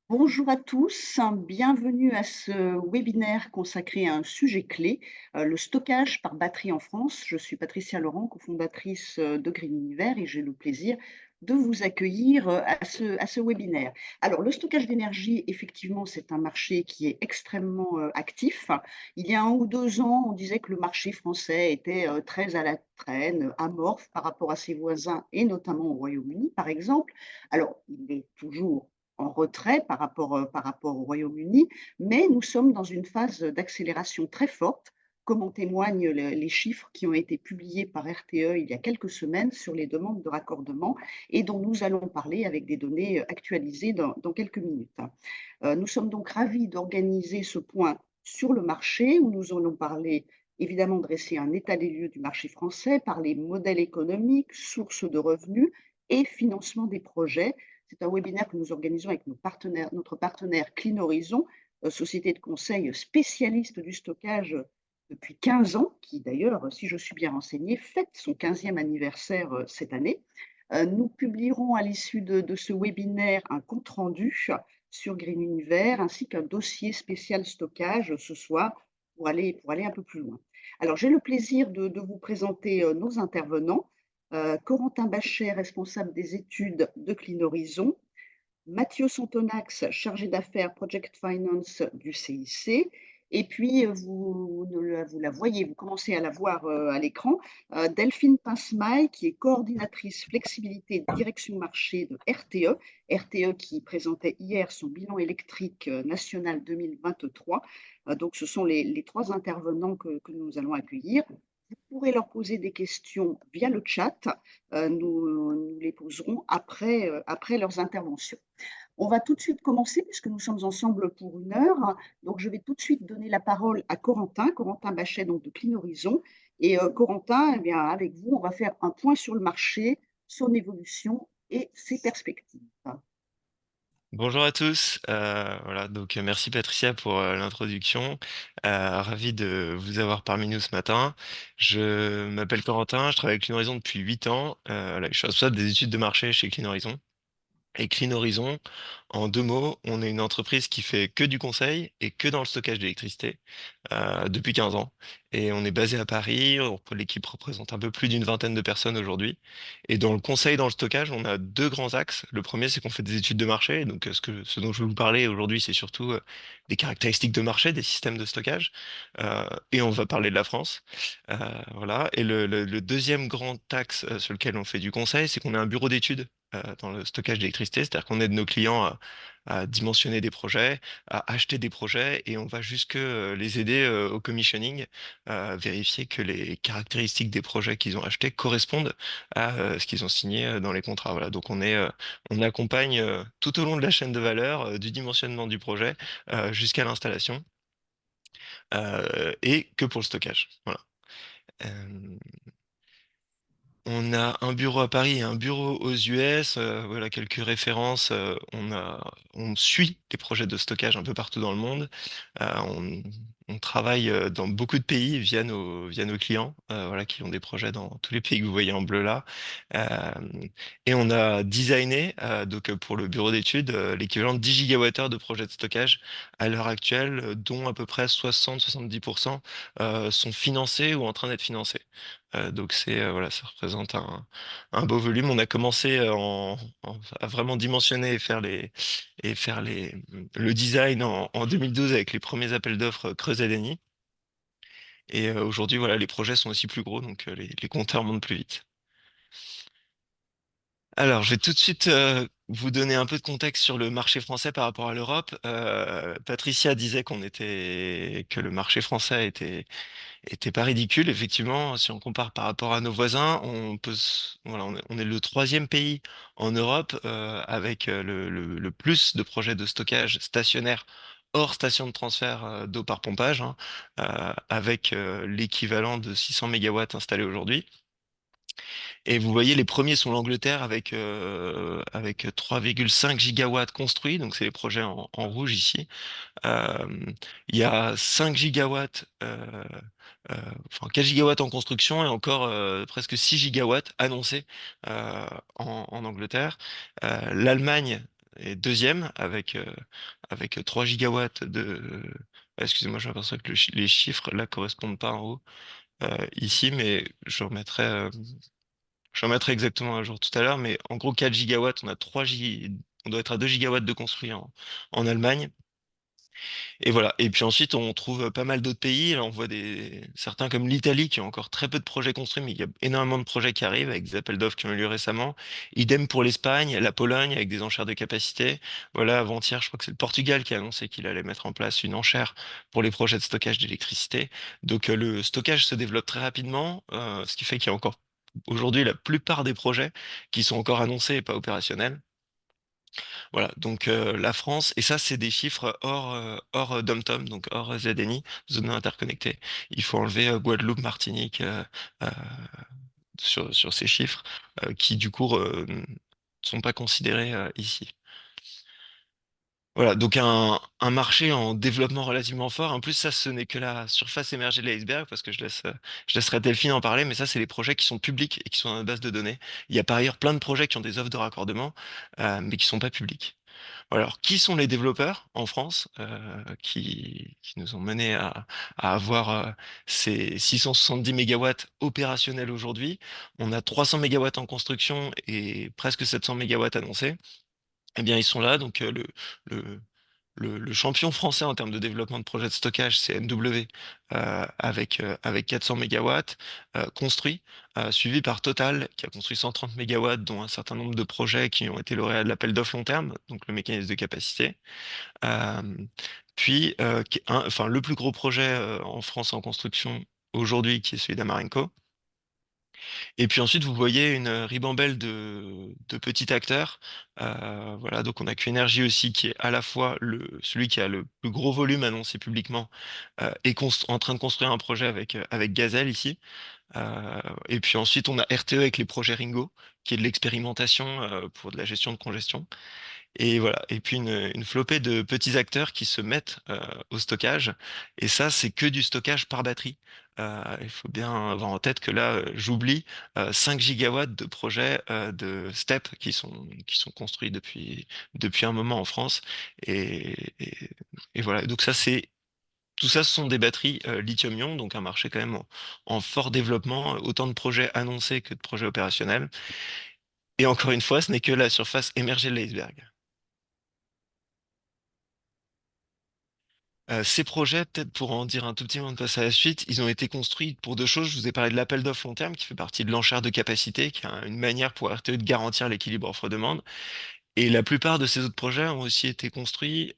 Bonjour à tous, bienvenue à ce webinaire consacré à un sujet clé, le stockage par batterie en France. Je suis Patricia Laurent, cofondatrice de Green Univers et j'ai le plaisir de vous accueillir à ce webinaire. Alors, le stockage d'énergie, effectivement, c'est un marché qui est extrêmement actif. Il y a 1 ou 2 ans, on disait que le marché français était très à la traîne, amorphe par rapport à ses voisins et notamment au Royaume-Uni, par exemple. Alors, il est toujours en retrait par rapport au Royaume-Uni, mais nous sommes dans une phase d'accélération très forte, comme en témoignent les chiffres qui ont été publiés par RTE il y a quelques semaines sur les demandes de raccordement et dont nous allons parler avec des données actualisées dans quelques minutes. Nous sommes donc ravis d'organiser ce point sur le marché où nous allons parler, évidemment, dresser un état des lieux du marché français, parler modèle économique, sources de revenus et financement des projets. C'est un webinaire que nous organisons avec notre partenaire Clean Horizon, société de conseil spécialiste du stockage depuis 15 ans, qui d'ailleurs, si je suis bien renseignée, fête son 15e anniversaire cette année. Nous publierons à l'issue de ce webinaire un compte-rendu sur Green Univers ainsi qu'un dossier spécial stockage ce soir pour aller un peu plus loin. Alors, j'ai le plaisir de vous présenter nos intervenants. Corentin Bachet, responsable des études de Clean Horizon, Mathieu Santonax, chargé d'affaires Project Finance du CIC. Et puis, vous la voyez, vous commencez à la voir à l'écran, Delphine Pincemaille, qui est coordinatrice flexibilité direction marché de RTE. RTE qui présentait hier son bilan électrique national 2023. Donc, ce sont les trois intervenants que nous allons accueillir. Vous pourrez leur poser des questions via le chat. Nous les poserons après leurs interventions. On va tout de suite commencer puisque nous sommes ensemble pour 1 heure. Donc, je vais tout de suite donner la parole à Corentin Bachet, donc de Clean Horizon. Et Corentin, eh bien, avec vous, on va faire un point sur le marché, son évolution et ses perspectives. Bonjour à tous. Voilà, donc merci Patricia pour l'introduction. Ravi de vous avoir parmi nous ce matin. Je m'appelle Corentin, je travaille avec Clean Horizon depuis 8 ans. Voilà, je suis responsable des études de marché chez Clean Horizon. Et Clean Horizon, en 2 mots, on est une entreprise qui fait que du conseil et que dans le stockage d'électricité depuis 15 ans. Et on est basé à Paris. L'équipe représente un peu plus d'une vingtaine de personnes aujourd'hui. Et dans le conseil, dans le stockage, on a deux grands axes. Le premier, c'est qu'on fait des études de marché. Donc, ce dont je vais vous parler aujourd'hui, c'est surtout des caractéristiques de marché, des systèmes de stockage. Et on va parler de la France. Euh, voilà. Et le deuxième grand axe sur lequel on fait du conseil, c'est qu'on a un bureau d'études dans le stockage d'électricité, c'est-à-dire qu'on aide nos clients à dimensionner des projets, à acheter des projets, et on va jusque les aider au commissioning, vérifier que les caractéristiques des projets qu'ils ont achetés correspondent à ce qu'ils ont signé dans les contrats. Voilà, donc on accompagne tout au long de la chaîne de valeur, du dimensionnement du projet jusqu'à l'installation, et que pour le stockage. Voilà. Euh, On a un bureau à Paris et un bureau aux US. Voilà quelques références. On suit les projets de stockage un peu partout dans le monde. On travaille dans beaucoup de pays via nos clients, voilà, qui ont des projets dans tous les pays que vous voyez en bleu là. Euh, et on a designé, pour le bureau d'études, l'équivalent de 10 gigawattheures de projets de stockage à l'heure actuelle, dont à peu près 60-70% sont financés ou en train d'être financés. Donc voilà, ça représente un beau volume. On a commencé à vraiment dimensionner et faire le design en 2012 avec les premiers appels d'offres Creuset-Denis. Et aujourd'hui, voilà, les projets sont aussi plus gros, donc les compteurs montent plus vite. Alors, je vais tout de suite vous donner un peu de contexte sur le marché français par rapport à l'Europe. Patricia disait que le marché français était pas ridicule. Effectivement, si on compare par rapport à nos voisins, voilà, on est le troisième pays en Europe avec le plus de projets de stockage stationnaire hors station de transfert d'eau par pompage, hein, avec l'équivalent de 600 mégawatts installés aujourd'hui. Et vous voyez, les premiers sont l'Angleterre avec 3,5 gigawatts construits, donc c'est les projets en rouge ici. Euh, il y a 5 gigawatts, enfin 4 gigawatts en construction et encore presque 6 gigawatts annoncés en Angleterre. L'Allemagne est deuxième avec 3 gigawatts excusez-moi, je m'aperçois que les chiffres là correspondent pas en haut ici, mais je remettrai exactement à jour tout à l'heure. Mais en gros, 4 gigawatts, on doit être à 2 gigawatts de construit en Allemagne. Et voilà. Et puis ensuite, on trouve pas mal d'autres pays. Là, on voit certains comme l'Italie qui ont encore très peu de projets construits, mais il y a énormément de projets qui arrivent avec des appels d'offres qui ont eu lieu récemment. Idem pour l'Espagne, la Pologne avec des enchères de capacité. Voilà, avant-hier, je crois que c'est le Portugal qui a annoncé qu'il allait mettre en place une enchère pour les projets de stockage d'électricité. Donc, le stockage se développe très rapidement, ce qui fait qu'il y a encore aujourd'hui la plupart des projets qui sont encore annoncés et pas opérationnels. Voilà, donc la France, et ça c'est des chiffres hors Dom-Tom, donc hors ZNI, zone interconnectée. Il faut enlever Guadeloupe, Martinique euh, sur ces chiffres qui du coup ne sont pas considérés ici. Voilà, donc un marché en développement relativement fort. En plus, ça, ce n'est que la surface émergée de l'iceberg, parce que je laisserai Delphine en parler, mais ça, c'est les projets qui sont publics et qui sont dans la base de données. Il y a par ailleurs plein de projets qui ont des offres de raccordement, mais qui sont pas publics. Alors, qui sont les développeurs en France qui nous ont menés à avoir ces 670 mégawatts opérationnels aujourd'hui? On a 300 mégawatts en construction et presque 700 mégawatts annoncés. Eh bien, ils sont là. Donc, le, le champion français en termes de développement de projets de stockage, c'est MW, avec 400 mégawatts construits, suivi par Total, qui a construit 130 mégawatts, dont un certain nombre de projets qui ont été lauréats de l'appel d'offres long terme, donc le mécanisme de capacité. Euh, enfin, le plus gros projet en France en construction aujourd'hui, qui est celui d'Amarenco. Et puis ensuite, vous voyez une ribambelle de petits acteurs. Voilà, donc on a Q-Energy aussi, qui est à la fois celui qui a le plus gros volume annoncé publiquement et en train de construire un projet avec Gazelle ici. Et puis ensuite, on a RTE avec les projets Ringo, qui est de l'expérimentation pour de la gestion de congestion. Et voilà. Et puis une flopée de petits acteurs qui se mettent au stockage. Et ça, c'est que du stockage par batterie. Il faut bien avoir en tête que là, j'oublie 5 gigawatts de projets de STEP qui sont construits depuis un moment en France. Et, et voilà. Donc ça, tout ça, ce sont des batteries lithium-ion, donc un marché quand même en fort développement, autant de projets annoncés que de projets opérationnels. Et encore une fois, ce n'est que la surface émergée de l'iceberg. Ces projets, peut-être pour en dire un tout petit moment de passer à la suite, ils ont été construits pour deux choses. Je vous ai parlé de l'appel d'offres long terme, qui fait partie de l'enchère de capacité, qui est une manière pour RTE de garantir l'équilibre offre-demande. Et la plupart de ces autres projets ont aussi été construits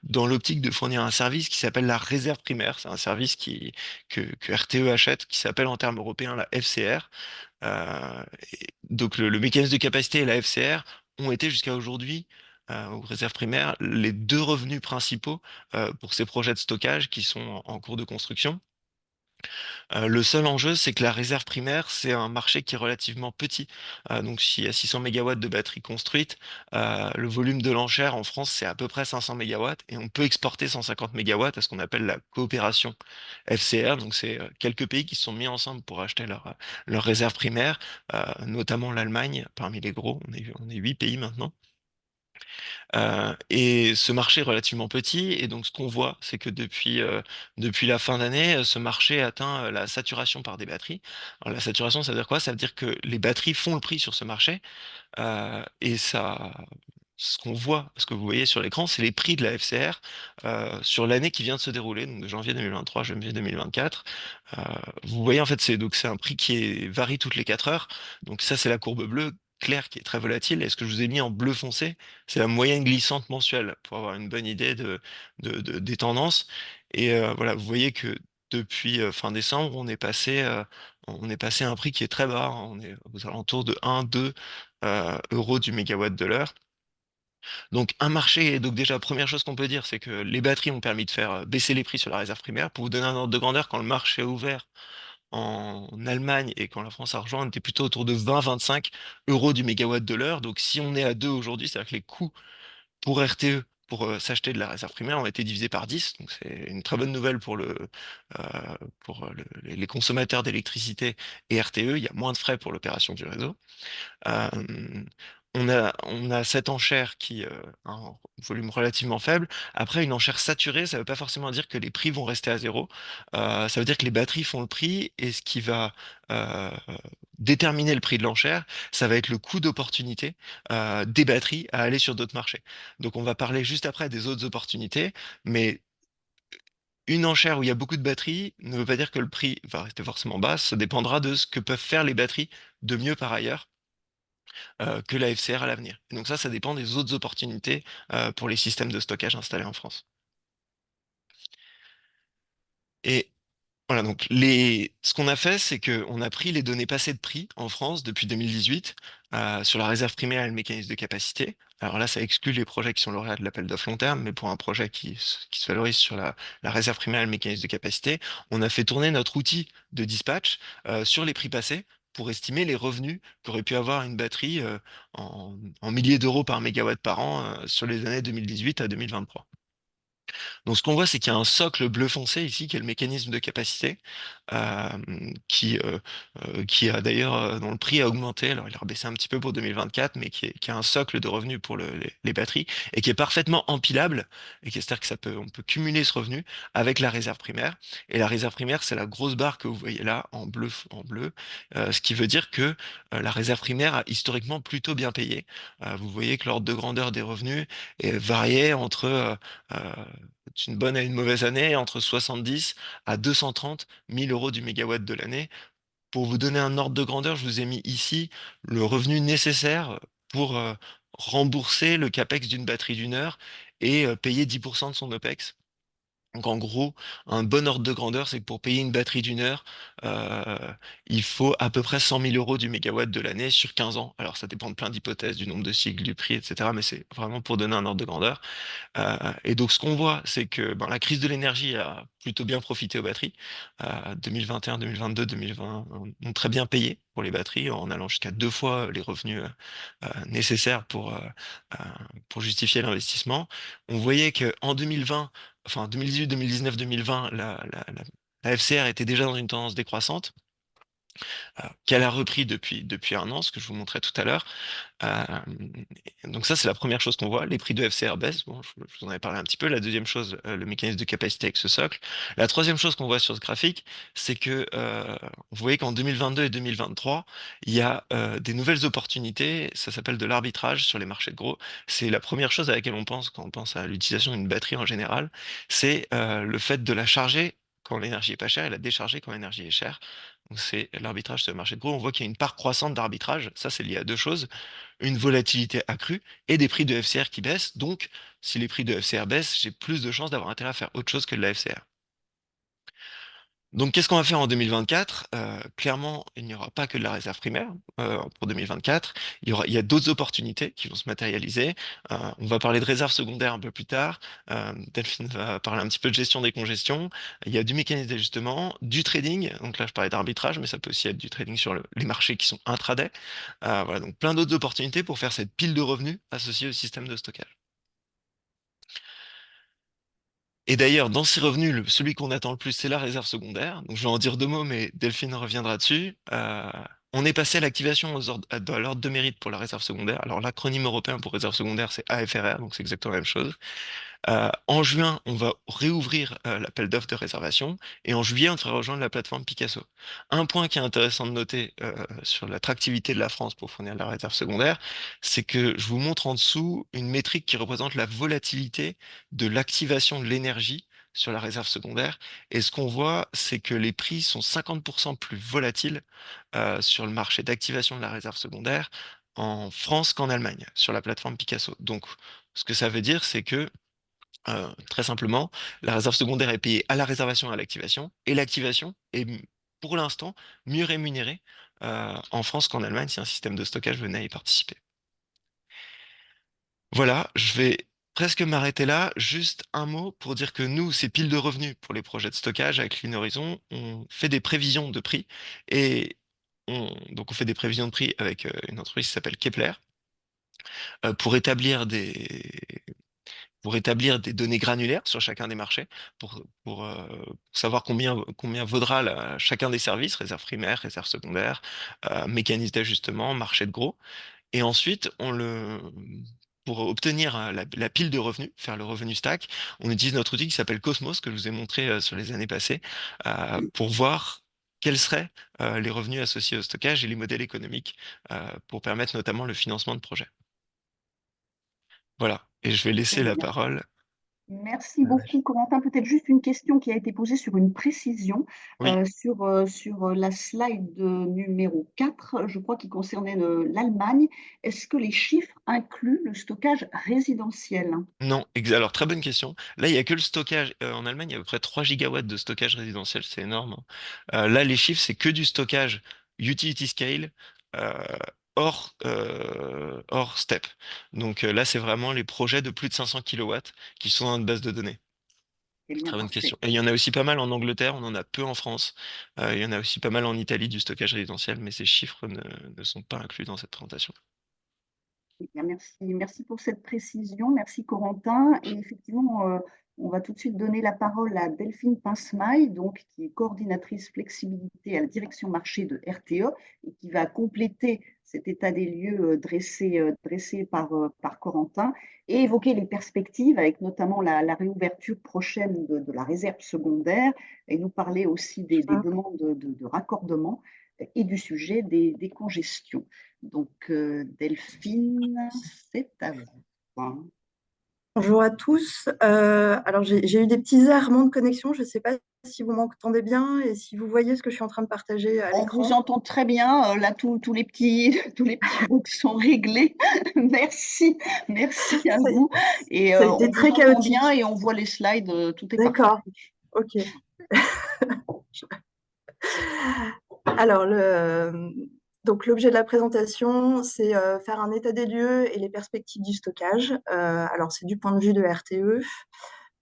dans l'optique de fournir un service qui s'appelle la réserve primaire. C'est un service que RTE achète, qui s'appelle en termes européens la FCR. Donc le mécanisme de capacité et la FCR ont été jusqu'à aujourd'hui, aux réserves primaires, les deux revenus principaux pour ces projets de stockage qui sont en cours de construction. Le seul enjeu, c'est que la réserve primaire, c'est un marché qui est relativement petit. Donc, s'il y a 600 mégawatts de batteries construites, le volume de l'enchère en France, c'est à peu près 500 mégawatts et on peut exporter 150 mégawatts à ce qu'on appelle la coopération FCR. Donc, c'est quelques pays qui se sont mis ensemble pour acheter leur réserve primaire, notamment l'Allemagne, parmi les gros. On est 8 pays maintenant. Et ce marché est relativement petit, et donc ce qu'on voit, c'est que depuis la fin d'année, ce marché atteint la saturation par des batteries. Alors la saturation, ça veut dire quoi? Ça veut dire que les batteries font le prix sur ce marché, et ça, ce qu'on voit, ce que vous voyez sur l'écran, c'est les prix de la FCR sur l'année qui vient de se dérouler, donc de janvier 2023 à janvier 2024. Euh, Vous voyez, en fait, c'est un prix varie toutes les 4 heures. Donc ça, c'est la courbe bleue claire qui est très volatile. Et ce que je vous ai mis en bleu foncé, c'est la moyenne glissante mensuelle pour avoir une bonne idée des tendances. Et voilà, vous voyez que depuis fin décembre, on est passé à un prix qui est très bas, hein. On est aux alentours de 1-2 euros du mégawatt de l'heure. Donc un marché, donc déjà première chose qu'on peut dire, c'est que les batteries ont permis de faire baisser les prix sur la réserve primaire. Pour vous donner un ordre de grandeur, quand le marché a ouvert en Allemagne et quand la France a rejoint, on était plutôt autour de 20-25 euros du mégawatt de l'heure. Donc si on est à 2 aujourd'hui, c'est-à-dire que les coûts pour RTE pour s'acheter de la réserve primaire ont été divisés par 10. Donc c'est une très bonne nouvelle les consommateurs d'électricité et RTE. Il y a moins de frais pour l'opération du réseau. Euh, on a cette enchère qui a un volume relativement faible. Après, une enchère saturée, ça ne veut pas forcément dire que les prix vont rester à zéro. Ça veut dire que les batteries font le prix et ce qui va euh, déterminer le prix de l'enchère, ça va être le coût d'opportunité des batteries à aller sur d'autres marchés. Donc, on va parler juste après des autres opportunités, mais une enchère où il y a beaucoup de batteries ne veut pas dire que le prix va rester forcément bas. Ça dépendra de ce que peuvent faire les batteries de mieux par ailleurs que la FCR à l'avenir. Et donc ça dépend des autres opportunités pour les systèmes de stockage installés en France. Et voilà, donc ce qu'on a fait, c'est qu'on a pris les données passées de prix en France depuis 2018 sur la réserve primaire et le mécanisme de capacité. Alors là, ça exclut les projets qui sont lauréats de l'appel d'offres long terme, mais pour un projet qui se valorise sur la réserve primaire et le mécanisme de capacité, on a fait tourner notre outil de dispatch sur les prix passés pour estimer les revenus qu'aurait pu avoir une batterie en milliers d'euros par mégawatt par an sur les années 2018 à 2023. Donc ce qu'on voit, c'est qu'il y a un socle bleu foncé ici, qui est le mécanisme de capacité, euh, qui a d'ailleurs, dont le prix a augmenté, alors il a rebaissé un petit peu pour 2024, mais qui a un socle de revenus pour les batteries, et qui est parfaitement empilable, et c'est-à-dire que on peut cumuler ce revenu avec la réserve primaire. Et la réserve primaire, c'est la grosse barre que vous voyez là, en bleu, ce qui veut dire que la réserve primaire a historiquement plutôt bien payé. Vous voyez que l'ordre de grandeur des revenus est varié entre euh, une bonne à une mauvaise année, entre 70 à 230 1000 euros du mégawatt de l'année. Pour vous donner un ordre de grandeur, je vous ai mis ici le revenu nécessaire pour rembourser le capex d'une batterie d'une heure et payer 10% de son OPEX. Donc en gros, un bon ordre de grandeur, c'est que pour payer une batterie d'une heure, euh, il faut à peu près 100 000 euros du mégawatt de l'année sur 15 ans. Alors ça dépend de plein d'hypothèses, du nombre de cycles, du prix, etc. Mais c'est vraiment pour donner un ordre de grandeur. Et donc, ce qu'on voit, c'est que ben, la crise de l'énergie a plutôt bien profité aux batteries. 2021, 2022, 2020 ont très bien payé pour les batteries, en allant jusqu'à deux fois les revenus nécessaires euh, pour justifier l'investissement. On voyait qu'en 2020, enfin 2018, 2019, 2020, la FCR était déjà dans une tendance décroissante, qu'elle a repris depuis un an, ce que je vous montrais tout à l'heure. Euh, donc ça, c'est la première chose qu'on voit. Les prix de FCR baissent. Bon, je vous en avais parlé un petit peu. La deuxième chose, le mécanisme de capacité avec ce socle. La troisième chose qu'on voit sur ce graphique, c'est que vous voyez qu'en 2022 et 2023, il y a des nouvelles opportunités. Ça s'appelle de l'arbitrage sur les marchés de gros. C'est la première chose à laquelle on pense quand on pense à l'utilisation d'une batterie en général. C'est le fait de la charger quand l'énergie est pas chère et la décharger quand l'énergie est chère. Donc c'est l'arbitrage sur le marché de gros. On voit qu'il y a une part croissante d'arbitrage. Ça, c'est lié à deux choses: une volatilité accrue et des prix de FCR qui baissent. Donc, si les prix de FCR baissent, j'ai plus de chances d'avoir intérêt à faire autre chose que de la FCR. Donc, qu'est-ce qu'on va faire en 2024? Clairement, il n'y aura pas que de la réserve primaire pour 2024. Il y a d'autres opportunités qui vont se matérialiser. On va parler de réserve secondaire un peu plus tard. Delphine va parler un petit peu de gestion des congestions. Il y a du mécanisme d'ajustement, du trading. Donc là, je parlais d'arbitrage, mais ça peut aussi être du trading sur les marchés qui sont intraday. Voilà, donc plein d'autres opportunités pour faire cette pile de revenus associée au système de stockage. Et d'ailleurs, dans ces revenus, celui qu'on attend le plus, c'est la réserve secondaire. Donc, je vais en dire deux mots, mais Delphine reviendra dessus. On est passé à l'activation à l'ordre de mérite pour la réserve secondaire. Alors, l'acronyme européen pour réserve secondaire, c'est AFRR, donc c'est exactement la même chose. En juin, on va réouvrir l'appel d'offres de réservation et en juillet, on fera rejoindre la plateforme Picasso. Un point qui est intéressant de noter sur l'attractivité de la France pour fournir la réserve secondaire, c'est que je vous montre en dessous une métrique qui représente la volatilité de l'activation de l'énergie sur la réserve secondaire. Et ce qu'on voit, c'est que les prix sont 50% plus volatiles sur le marché d'activation de la réserve secondaire en France qu'en Allemagne, sur la plateforme Picasso. Donc, ce que ça veut dire, c'est que très simplement, la réserve secondaire est payée à la réservation et à l'activation, et l'activation est pour l'instant mieux rémunérée en France qu'en Allemagne si un système de stockage venait à y participer. Voilà, je vais presque m'arrêter là. Juste un mot pour dire que nous, c'est pile de revenus pour les projets de stockage avec Clean Horizon. On fait des prévisions de prix et donc on fait des prévisions de prix avec une entreprise qui s'appelle Kepler pour établir pour établir des données granulaires sur chacun des marchés, pour savoir combien vaudra chacun des services, réserve primaire, réserve secondaire, mécanisme d'ajustement, marché de gros. Et ensuite, pour obtenir la pile de revenus, faire le revenu stack, on utilise notre outil qui s'appelle Cosmos, que je vous ai montré sur les années passées, pour voir quels seraient les revenus associés au stockage et les modèles économiques pour permettre notamment le financement de projets. Voilà. Et je vais Très laisser la bien. parole. Merci beaucoup, Corentin. Peut-être juste une question qui a été posée sur une précision Oui, sur la slide numéro 4, je crois, qui concernait l'Allemagne. Est-ce que les chiffres incluent le stockage résidentiel? non, alors très bonne question. Là, il n'y a que le stockage. En Allemagne, il y a à peu près 3 gigawatts de stockage résidentiel, c'est énorme, hein. Là, les chiffres, c'est que du stockage utility scale euh, hors step. Donc là, c'est vraiment les projets de plus de 500 kilowatts qui sont dans notre base de données. Eh bien, Très bonne parfait. question. Et il y en a aussi pas mal en Angleterre, on en a peu en France. Il y en a aussi pas mal en Italie du stockage résidentiel, mais ces chiffres ne sont pas inclus dans cette présentation. Eh bien, merci pour cette précision. Merci, Corentin. Et effectivement, on va tout de suite donner la parole à Delphine Pincemaille, donc, qui est coordinatrice flexibilité à la direction marché de RTE et qui va compléter cet état des lieux dressé par Corentin et évoquer les perspectives avec notamment la réouverture prochaine de la réserve secondaire et nous parler aussi des demandes de raccordement et du sujet des congestions. Donc, Delphine, c'est à vous, hein. Bonjour à tous. Alors, j'ai eu des petits errements de connexion. Je ne sais pas si vous m'entendez bien et si vous voyez ce que je suis en train de partager à On vous l'écran. entend très bien. Là, tous les petits, tous les petits bugs sont réglés. Merci, merci à Ça, vous. Et ça a on été vous très entend bien chaotique. et on voit les slides. Tout est parfait. D'accord. OK. Alors, donc l'objet de la présentation, c'est faire un état des lieux et les perspectives du stockage. Alors, c'est du point de vue de RTE.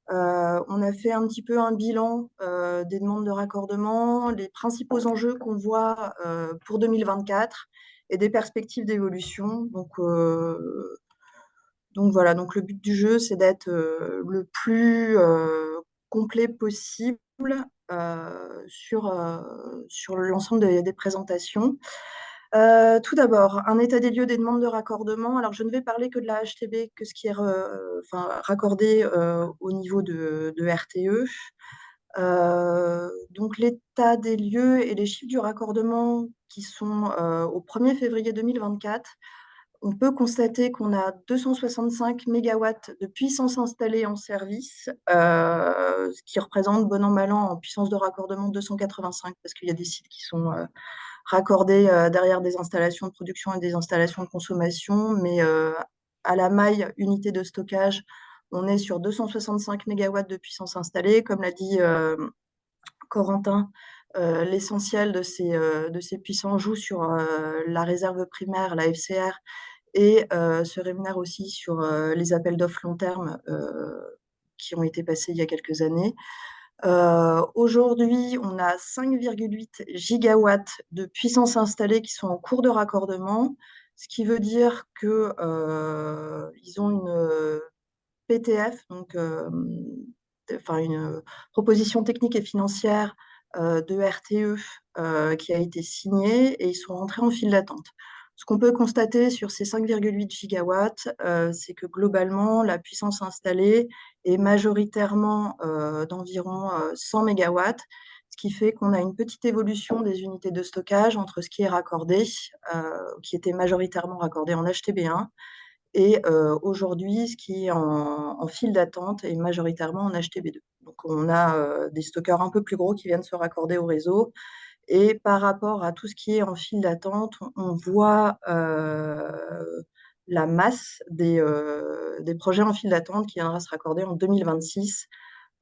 On a fait un petit peu un bilan des demandes de raccordement, les principaux enjeux qu'on voit pour 2024 et des perspectives d'évolution. Donc voilà, donc le but du jeu, c'est d'être le plus complet possible sur l'ensemble des présentations. Tout d'abord, un état des lieux des demandes de raccordement. Alors, je ne vais parler que de la HTB, que ce qui est raccordé au niveau de RTE. Donc, l'état des lieux et les chiffres du raccordement qui sont au 1er février 2024, on peut constater qu'on a 265 mégawatts de puissance installée en service, ce qui représente, bon an, mal an, en puissance de raccordement 285, parce qu'il y a des sites qui sont raccordés derrière des installations de production et des installations de consommation. Mais à la maille unité de stockage, on est sur 265 mégawatts de puissance installée. Comme l'a dit Corentin, l'essentiel de ces puissances joue sur la réserve primaire, la FCR, et se rémunère aussi sur les appels d'offres long terme qui ont été passés il y a quelques années. Aujourd'hui, on a 5,8 gigawatts de puissance installée qui sont en cours de raccordement, ce qui veut dire que ils ont une PTF, donc enfin une proposition technique et financière de RTE qui a été signée et ils sont rentrés en file d'attente. Ce qu'on peut constater sur ces 5,8 gigawatts, c'est que globalement, la puissance installée est majoritairement d'environ 100 mégawatts, ce qui fait qu'on a une petite évolution des unités de stockage entre ce qui est raccordé, qui était majoritairement raccordé en HTB1, et aujourd'hui, ce qui est en file d'attente est majoritairement en HTB2. Donc, on a des stockeurs un peu plus gros qui viennent se raccorder au réseau. Et par rapport à tout ce qui est en file d'attente, on voit la masse des projets en file d'attente qui viendra se raccorder en 2026,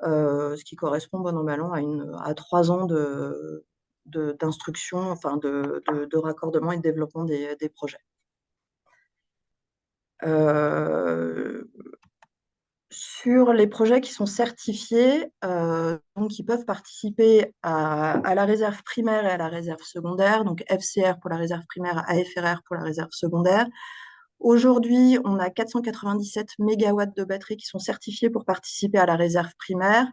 ce qui correspond, bon an, mal an, à 3 ans d'instruction, enfin de raccordement et de développement des projets. Sur les projets qui sont certifiés, donc qui peuvent participer à la réserve primaire et à la réserve secondaire, donc FCR pour la réserve primaire, AFRR pour la réserve secondaire. Aujourd'hui, on a 497 mégawatts de batteries qui sont certifiés pour participer à la réserve primaire.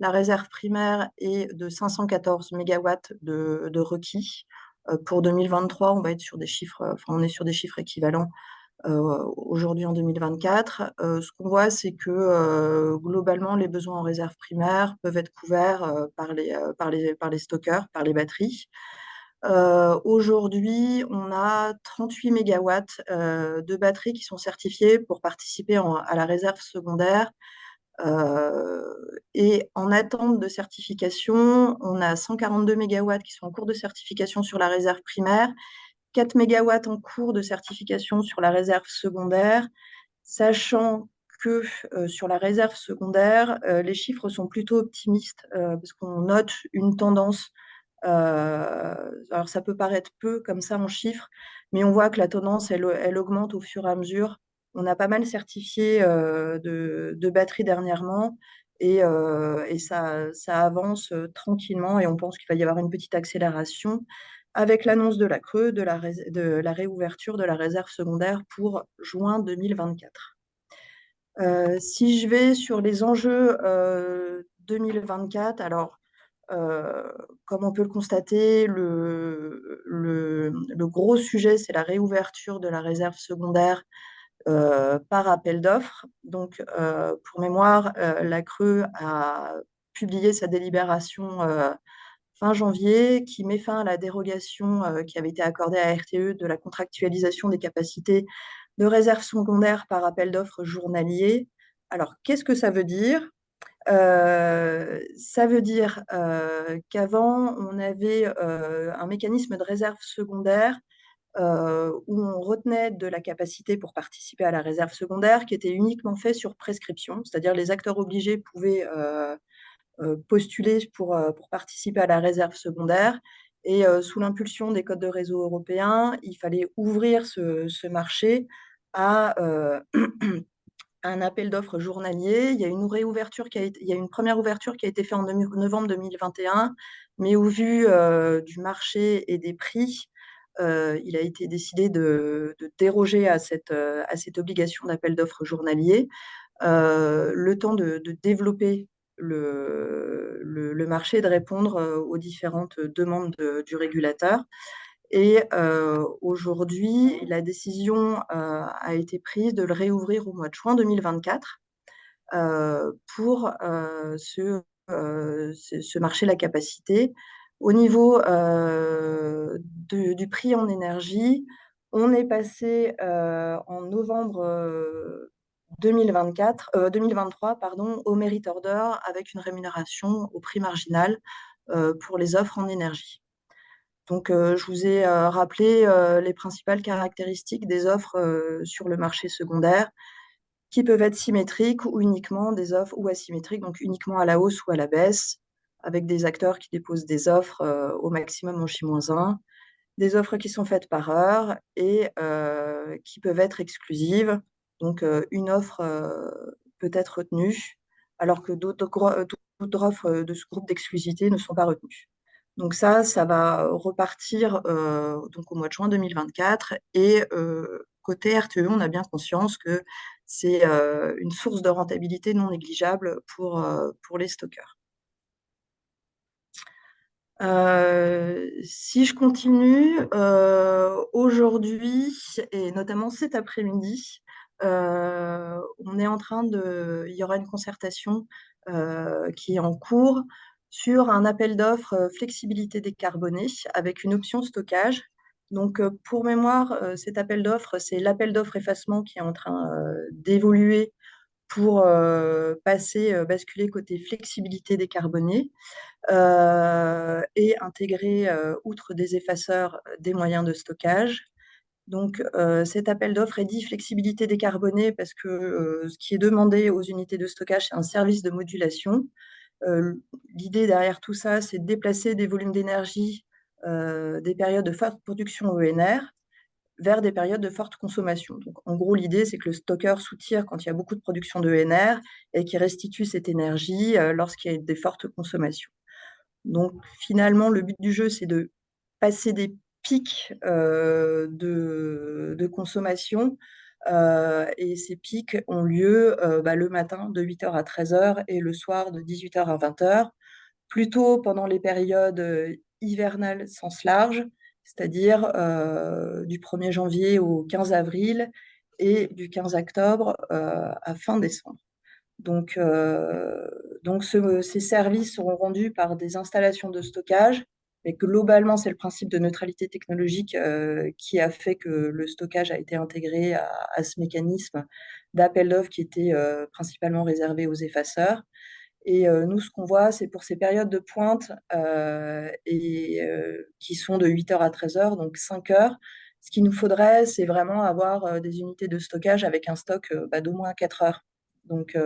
La réserve primaire est de 514 mégawatts de requis. Pour 2023, on va être sur des chiffres, on est sur des chiffres équivalents aujourd'hui en 2024. Ce qu'on voit, c'est que globalement, les besoins en réserve primaire peuvent être couverts par les stockeurs, par les batteries. Aujourd'hui, on a 38 mégawatts de batteries qui sont certifiées pour participer à la réserve secondaire. Et en attente de certification, on a 142 mégawatts qui sont en cours de certification sur la réserve primaire, 4 mégawatts en cours de certification sur la réserve secondaire, sachant que sur la réserve secondaire, les chiffres sont plutôt optimistes parce qu'on note une tendance. Alors ça peut paraître peu comme ça en chiffres, mais on voit que la tendance, elle augmente au fur et à mesure. On a pas mal certifié de batteries dernièrement et ça avance tranquillement et on pense qu'il va y avoir une petite accélération avec l'annonce de la CRE, de la réouverture de la réserve secondaire pour juin 2024. Si je vais sur les enjeux 2024, alors comme on peut le constater, le gros sujet, c'est la réouverture de la réserve secondaire par appel d'offres. Donc, pour mémoire, la CRE a publié sa délibération fin janvier qui met fin à la dérogation qui avait été accordée à RTE de la contractualisation des capacités de réserve secondaire par appel d'offres journalier. Alors, qu'est-ce que ça veut dire? Ça veut dire qu'avant, on avait un mécanisme de réserve secondaire où on retenait de la capacité pour participer à la réserve secondaire qui était uniquement fait sur prescription, c'est-à-dire les acteurs obligés pouvaient postuler pour participer à la réserve secondaire. Et sous l'impulsion des codes de réseau européens, il fallait ouvrir ce marché à un appel d'offres journalier. Il y a une réouverture il y a une première ouverture qui a été faite en novembre 2021, mais au vu du marché et des prix, il a été décidé de déroger à cette obligation d'appel d'offres journalier, le temps de développer le marché, de répondre aux différentes demandes du régulateur. Et aujourd'hui, la décision a été prise de le réouvrir au mois de juin 2024 pour ce marché de la capacité. Au niveau du prix en énergie, on est passé en novembre 2023 pardon, au merit order avec une rémunération au prix marginal pour les offres en énergie. Donc, je vous ai rappelé les principales caractéristiques des offres sur le marché secondaire qui peuvent être symétriques ou uniquement des offres ou asymétriques, donc uniquement à la hausse ou à la baisse, avec des acteurs qui déposent des offres au maximum en J-1, des offres qui sont faites par heure et qui peuvent être exclusives. Donc, une offre peut être retenue, alors que d'autres offres de ce groupe d'exclusivité ne sont pas retenues. Donc ça va repartir donc au mois de juin 2024. Et côté RTE, on a bien conscience que c'est une source de rentabilité non négligeable pour les stockeurs. Si je continue, aujourd'hui, et notamment cet après-midi, on est en train il y aura une concertation qui est en cours sur un appel d'offres flexibilité décarbonée avec une option stockage. Donc, pour mémoire, cet appel d'offres, c'est l'appel d'offres effacement qui est en train d'évoluer pour basculer côté flexibilité décarbonée et intégrer, outre des effaceurs, des moyens de stockage. Donc, cet appel d'offres est dit flexibilité décarbonée parce que ce qui est demandé aux unités de stockage, c'est un service de modulation. L'idée derrière tout ça, c'est de déplacer des volumes d'énergie des périodes de forte production ENR vers des périodes de forte consommation. Donc, en gros, l'idée, c'est que le stockeur soutire quand il y a beaucoup de production d'ENR et qu'il restitue cette énergie lorsqu'il y a des fortes consommations. Donc, finalement, le but du jeu, c'est de passer des pics de consommation. Et ces pics ont lieu le matin de 8h à 13h et le soir de 18h à 20h, plutôt pendant les périodes hivernales sens large, c'est-à-dire du 1er janvier au 15 avril et du 15 octobre à fin décembre. Donc, ces services seront rendus par des installations de stockage, mais globalement, c'est le principe de neutralité technologique qui a fait que le stockage a été intégré à ce mécanisme d'appel d'offres qui était principalement réservé aux effaceurs. Et nous, ce qu'on voit, c'est pour ces périodes de pointe qui sont de 8 heures à 13 heures, donc 5 heures. Ce qu'il nous faudrait, c'est vraiment avoir des unités de stockage avec un stock d'au moins 4 heures, donc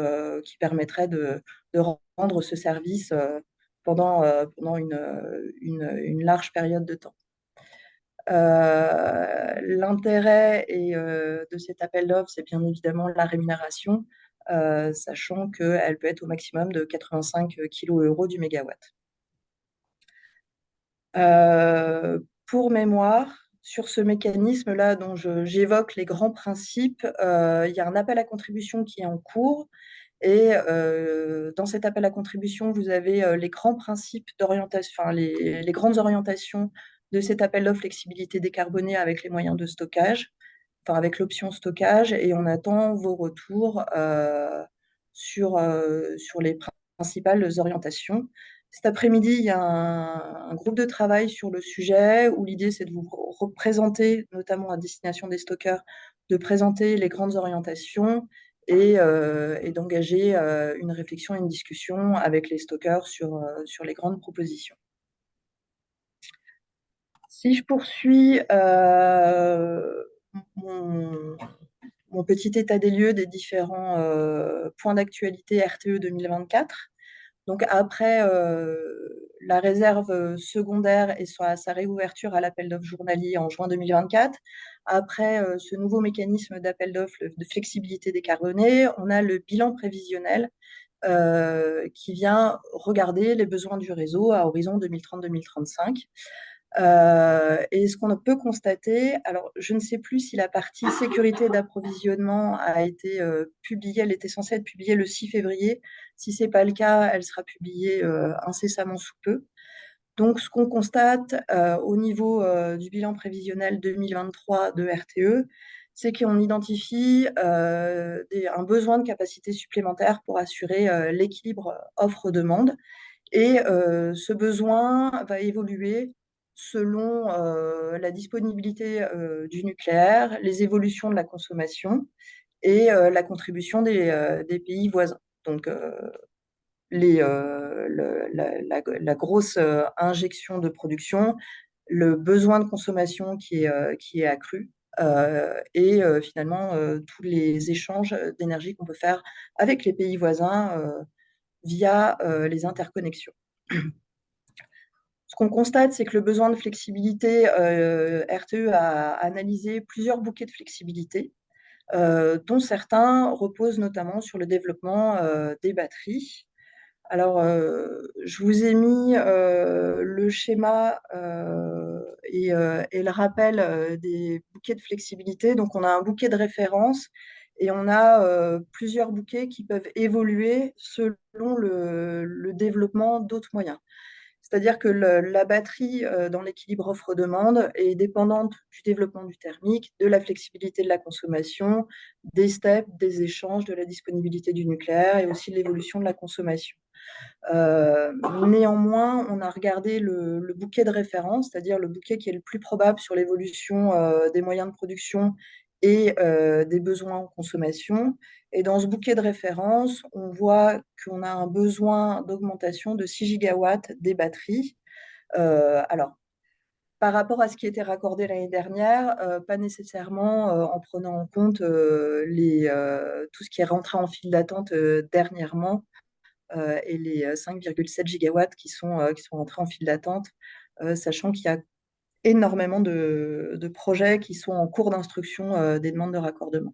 qui permettrait de rendre ce service pendant une large période de temps. L'intérêt de cet appel d'offres, c'est bien évidemment la rémunération, sachant qu'elle peut être au maximum de 85 kilo-euros du mégawatt. Pour mémoire, sur ce mécanisme-là dont j'évoque les grands principes, il y a un appel à contribution qui est en cours. Et dans cet appel à contribution, vous avez les grands principes d'orientation, enfin les grandes orientations de cet appel d'offres flexibilité décarbonée avec les moyens de stockage, enfin avec l'option stockage, et on attend vos retours sur les principales orientations. Cet après-midi, il y a un groupe de travail sur le sujet où l'idée, c'est de vous représenter, notamment à destination des stockeurs, de présenter les grandes orientations et d'engager une réflexion et une discussion avec les stockeurs sur les grandes propositions. Si je poursuis mon petit état des lieux des différents points d'actualité RTE 2024. Donc après la réserve secondaire et sa réouverture à l'appel d'offres journalier en juin 2024, après ce nouveau mécanisme d'appel d'offres de flexibilité décarbonée, on a le bilan prévisionnel qui vient regarder les besoins du réseau à horizon 2030-2035. Et ce qu'on peut constater, alors je ne sais plus si la partie sécurité d'approvisionnement a été publiée, elle était censée être publiée le 6 février. Si ce n'est pas le cas, elle sera publiée incessamment sous peu. Donc ce qu'on constate au niveau du bilan prévisionnel 2023 de RTE, c'est qu'on identifie un besoin de capacité supplémentaire pour assurer l'équilibre offre-demande. Et ce besoin va évoluer selon la disponibilité du nucléaire, les évolutions de la consommation et la contribution des pays voisins. Donc, la grosse injection de production, le besoin de consommation qui est accru, et finalement tous les échanges d'énergie qu'on peut faire avec les pays voisins via les interconnexions. Ce qu'on constate, c'est que le besoin de flexibilité, RTE a analysé plusieurs bouquets de flexibilité, dont certains reposent notamment sur le développement des batteries. Alors, je vous ai mis le schéma et le rappel des bouquets de flexibilité. Donc, on a un bouquet de référence et on a plusieurs bouquets qui peuvent évoluer selon le développement d'autres moyens. C'est-à-dire que la batterie dans l'équilibre offre-demande est dépendante du développement du thermique, de la flexibilité de la consommation, des steps, des échanges, de la disponibilité du nucléaire et aussi de l'évolution de la consommation. Néanmoins, on a regardé le bouquet de référence, c'est-à-dire le bouquet qui est le plus probable sur l'évolution des moyens de production et des besoins en consommation. Et dans ce bouquet de référence, on voit qu'on a un besoin d'augmentation de 6 gigawatts des batteries. Alors, par rapport à ce qui était raccordé l'année dernière, pas nécessairement en prenant en compte tout ce qui est rentré en file d'attente dernièrement et les 5,7 gigawatts qui sont rentrés en file d'attente, sachant qu'il y a énormément de projets qui sont en cours d'instruction des demandes de raccordement.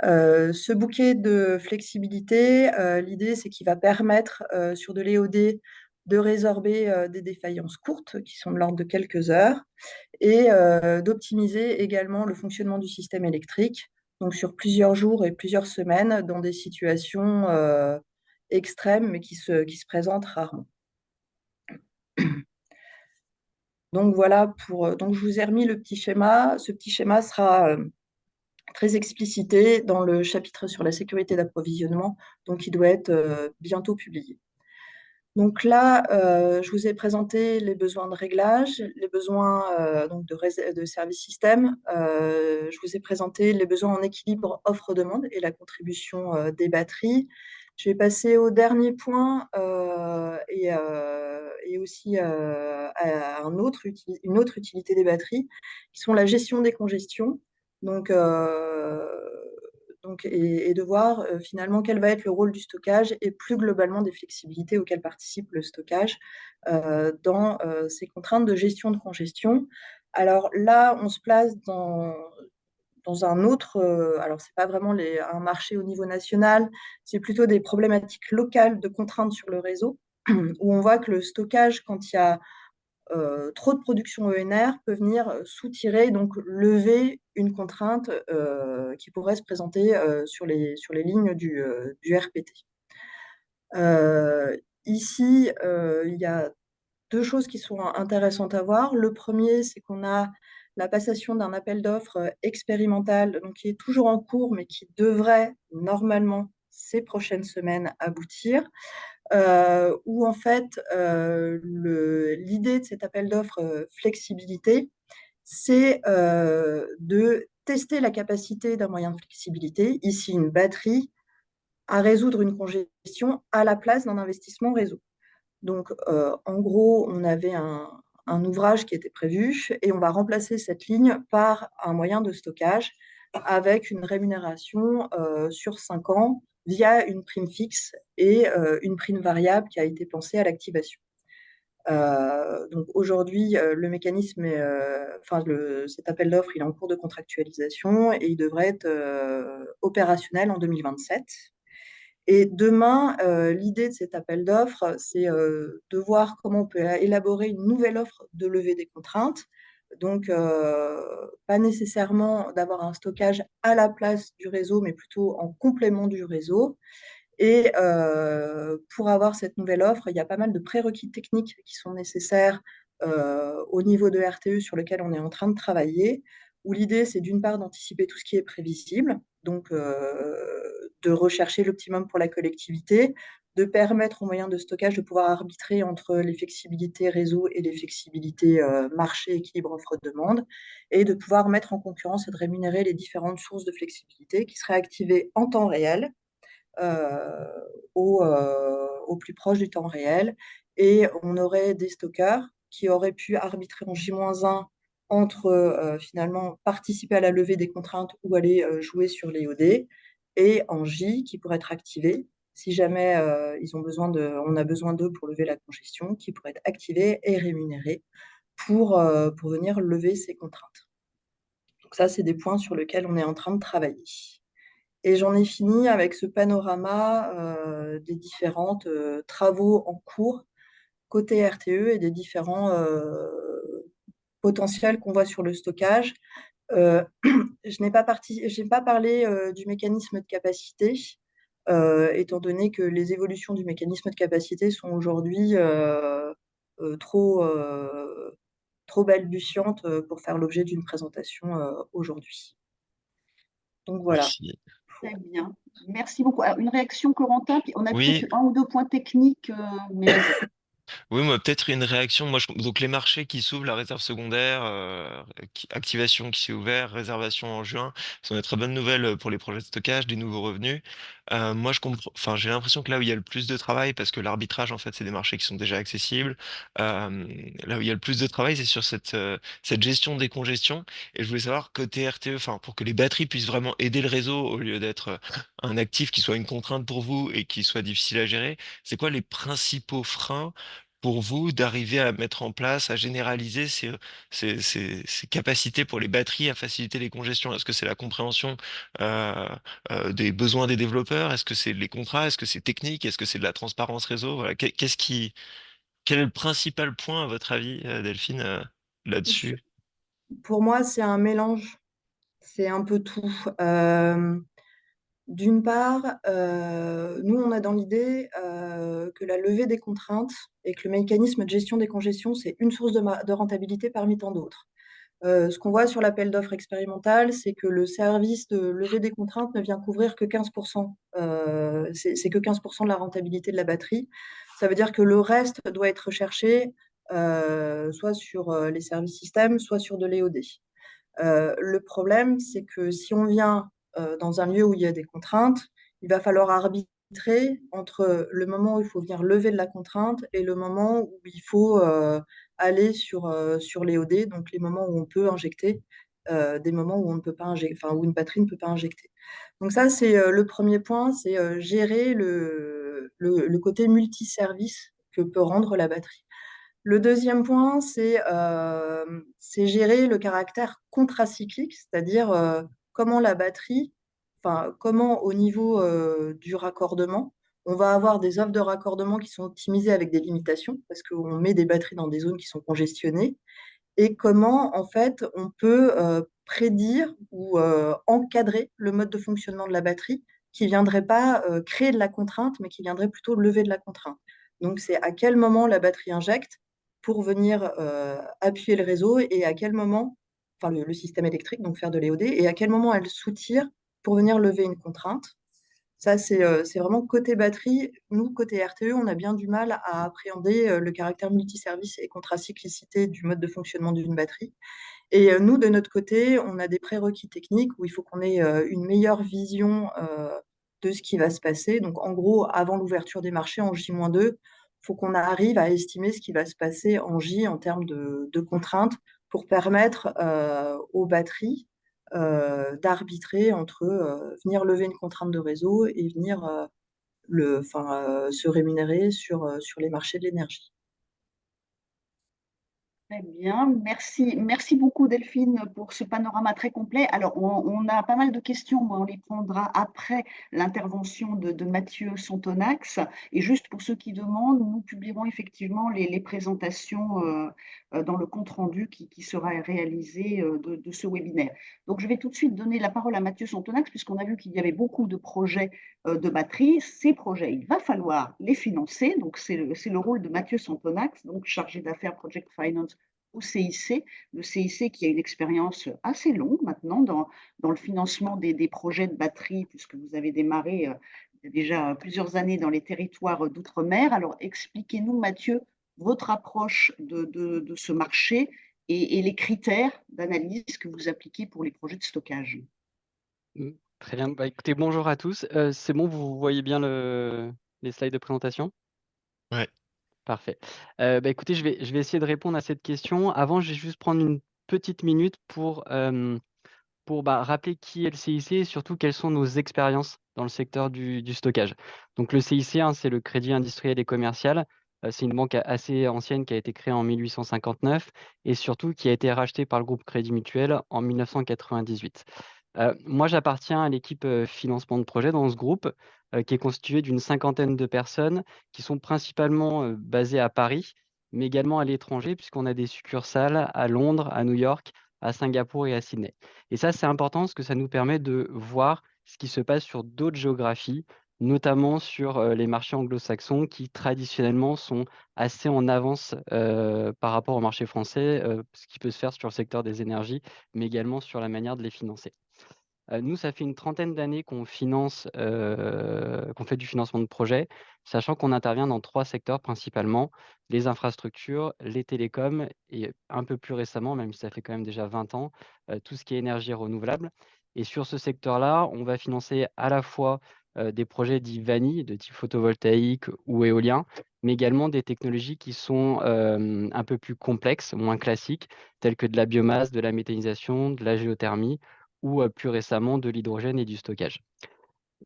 Ce bouquet de flexibilité, l'idée, c'est qu'il va permettre sur de l'EOD de résorber des défaillances courtes qui sont de l'ordre de quelques heures et d'optimiser également le fonctionnement du système électrique, donc sur plusieurs jours et plusieurs semaines dans des situations extrêmes mais qui se présentent rarement. Donc voilà donc je vous ai remis le petit schéma. Ce petit schéma sera très explicité dans le chapitre sur la sécurité d'approvisionnement, donc il doit être bientôt publié. Donc là, je vous ai présenté les besoins de réglage, les besoins donc de service système. Je vous ai présenté les besoins en équilibre offre-demande et la contribution des batteries. Je vais passer au dernier point et aussi à une autre utilité des batteries, qui sont la gestion des congestions. Donc, et de voir finalement quel va être le rôle du stockage et plus globalement des flexibilités auxquelles participe le stockage dans ces contraintes de gestion de congestion. Alors là, on se place dans un autre, alors c'est pas vraiment un marché au niveau national, c'est plutôt des problématiques locales de contraintes sur le réseau, où on voit que le stockage, quand il y a trop de production ENR peut venir soutirer, donc lever une contrainte qui pourrait se présenter sur les lignes du RPT. Ici, il y a deux choses qui sont intéressantes à voir. Le premier, c'est qu'on a la passation d'un appel d'offres expérimental, donc qui est toujours en cours, mais qui devrait normalement ces prochaines semaines aboutir, où en fait l'idée de cet appel d'offres flexibilité, c'est de tester la capacité d'un moyen de flexibilité, ici une batterie, à résoudre une congestion à la place d'un investissement réseau. Donc, en gros, on avait un ouvrage qui était prévu et on va remplacer cette ligne par un moyen de stockage avec une rémunération sur 5 ans via une prime fixe et une prime variable qui a été pensée à l'activation. Donc aujourd'hui, le mécanisme cet appel d'offres, il est en cours de contractualisation et il devrait être opérationnel en 2027. Et demain, l'idée de cet appel d'offres, c'est de voir comment on peut élaborer une nouvelle offre de levée des contraintes. Donc, pas nécessairement d'avoir un stockage à la place du réseau, mais plutôt en complément du réseau. Et pour avoir cette nouvelle offre, il y a pas mal de prérequis techniques qui sont nécessaires au niveau de RTE sur lequel on est en train de travailler, où l'idée, c'est d'une part d'anticiper tout ce qui est prévisible, donc de rechercher l'optimum pour la collectivité, de permettre aux moyens de stockage de pouvoir arbitrer entre les flexibilités réseau et les flexibilités marché, équilibre offre-demande, et de pouvoir mettre en concurrence et de rémunérer les différentes sources de flexibilité qui seraient activées en temps réel euh, au plus proche du temps réel. Et on aurait des stockeurs qui auraient pu arbitrer en J-1 entre finalement participer à la levée des contraintes ou aller jouer sur les OD, et en J qui pourraient être activés si jamais on a besoin d'eux pour lever la congestion, qui pourraient être activés et rémunérés pour venir lever ces contraintes. Donc ça, c'est des points sur lesquels on est en train de travailler. Et j'en ai fini avec ce panorama des différents travaux en cours côté RTE et des différents potentiels qu'on voit sur le stockage. Je n'ai pas parlé du mécanisme de capacité, étant donné que les évolutions du mécanisme de capacité sont aujourd'hui trop balbutiantes pour faire l'objet d'une présentation aujourd'hui. Donc voilà. Merci. Très bien. Merci beaucoup. Alors, une réaction, Corentin, puis on a Oui, peut-être un ou deux points techniques, mais vas-y. oui, moi peut-être une réaction. Donc les marchés qui s'ouvrent, la réserve secondaire, activation qui s'est ouvert, réservation en juin, sont des très bonnes nouvelles pour les projets de stockage, des nouveaux revenus. Moi je comprends, enfin j'ai l'impression que là où il y a le plus de travail, parce que l'arbitrage en fait c'est des marchés qui sont déjà accessibles. Là où il y a le plus de travail, c'est sur cette gestion des congestions. Et je voulais savoir côté RTE, enfin pour que les batteries puissent vraiment aider le réseau au lieu d'être un actif qui soit une contrainte pour vous et qui soit difficile à gérer. C'est quoi les principaux freins pour vous d'arriver à mettre en place, à généraliser ces capacités pour les batteries à faciliter les congestions? Est-ce que c'est la compréhension euh, des besoins des développeurs? Est-ce que c'est les contrats? Est-ce que c'est technique? Est-ce que c'est de la transparence réseau? Voilà. Quel est le principal point, à votre avis, Delphine, là-dessus? Pour moi, c'est un mélange, c'est un peu tout. Euh, D'une part, nous, on a dans l'idée que la levée des contraintes et que le mécanisme de gestion des congestions, c'est une source de rentabilité parmi tant d'autres. Ce qu'on voit sur l'appel d'offres expérimental, c'est que le service de levée des contraintes ne vient couvrir que 15%. C'est que 15% de la rentabilité de la batterie. Ça veut dire que le reste doit être recherché soit sur les services systèmes, soit sur de l'EOD. Le problème, c'est que si on vient dans un lieu où il y a des contraintes, il va falloir arbitrer entre le moment où il faut venir lever de la contrainte et le moment où il faut aller sur l'EOD, donc les moments où on peut injecter, des moments où on ne peut pas injecter, enfin où une batterie ne peut pas injecter. Donc ça, c'est le premier point, c'est gérer le côté multiservice que peut rendre la batterie. Le deuxième point, c'est gérer le caractère contracyclique, c'est-à-dire comment la batterie, enfin comment au niveau du raccordement, on va avoir des offres de raccordement qui sont optimisées avec des limitations, parce qu'on met des batteries dans des zones qui sont congestionnées, et comment en fait on peut prédire ou encadrer le mode de fonctionnement de la batterie qui ne viendrait pas créer de la contrainte, mais qui viendrait plutôt lever de la contrainte. Donc c'est à quel moment la batterie injecte pour venir appuyer le réseau et à quel moment, enfin le système électrique, donc faire de l'EOD, et à quel moment elle soutire pour venir lever une contrainte. Ça, c'est vraiment côté batterie. Nous, côté RTE, on a bien du mal à appréhender le caractère multiservice et contracyclicité du mode de fonctionnement d'une batterie. Et nous, de notre côté, on a des prérequis techniques où il faut qu'on ait une meilleure vision de ce qui va se passer. Donc, en gros, avant l'ouverture des marchés en J-2, il faut qu'on arrive à estimer ce qui va se passer en J en termes de contraintes pour permettre aux batteries d'arbitrer entre venir lever une contrainte de réseau et venir se rémunérer sur les marchés de l'énergie. Très bien, merci beaucoup Delphine pour ce panorama très complet. Alors, on a pas mal de questions, mais on les prendra après l'intervention de Mathieu Sontonax. Et juste pour ceux qui demandent, nous publierons effectivement les présentations dans le compte-rendu qui sera réalisé de ce webinaire. Donc, je vais tout de suite donner la parole à Mathieu Sontonax, puisqu'on a vu qu'il y avait beaucoup de projets de batterie. Ces projets, il va falloir les financer. Donc, c'est le rôle de Mathieu Sontonax, donc chargé d'affaires Project Finance au CIC, le CIC qui a une expérience assez longue maintenant dans le financement des projets de batterie, puisque vous avez démarré il y a déjà plusieurs années dans les territoires d'outre-mer. Alors expliquez-nous, Mathieu, votre approche de ce marché et les critères d'analyse que vous appliquez pour les projets de stockage. Très bien. Bah, écoutez, bonjour à tous. C'est bon, vous voyez bien les slides de présentation? Ouais. Parfait. Bah, écoutez, je vais essayer de répondre à cette question. Avant, je vais juste prendre une petite minute pour rappeler qui est le CIC et surtout quelles sont nos expériences dans le secteur du stockage. Donc le CIC, hein, c'est le Crédit industriel et commercial. C'est une banque assez ancienne qui a été créée en 1859 et surtout qui a été rachetée par le groupe Crédit Mutuel en 1998. Moi, j'appartiens à l'équipe financement de projet dans ce groupe qui est constitué d'une cinquantaine de personnes qui sont principalement basées à Paris, mais également à l'étranger, puisqu'on a des succursales à Londres, à New York, à Singapour et à Sydney. Et ça, c'est important parce que ça nous permet de voir ce qui se passe sur d'autres géographies, notamment sur les marchés anglo-saxons qui traditionnellement sont assez en avance par rapport au marché français, ce qui peut se faire sur le secteur des énergies, mais également sur la manière de les financer. Nous, ça fait une trentaine d'années qu'on finance, qu'on fait du financement de projet, sachant qu'on intervient dans 3 secteurs principalement: les infrastructures, les télécoms et un peu plus récemment, même si ça fait quand même déjà 20 ans, tout ce qui est énergie renouvelable. Et sur ce secteur-là, on va financer à la fois, des projets dits vanille, de type photovoltaïque ou éolien, mais également des technologies qui sont, un peu plus complexes, moins classiques, telles que de la biomasse, de la méthanisation, de la géothermie ou plus récemment de l'hydrogène et du stockage.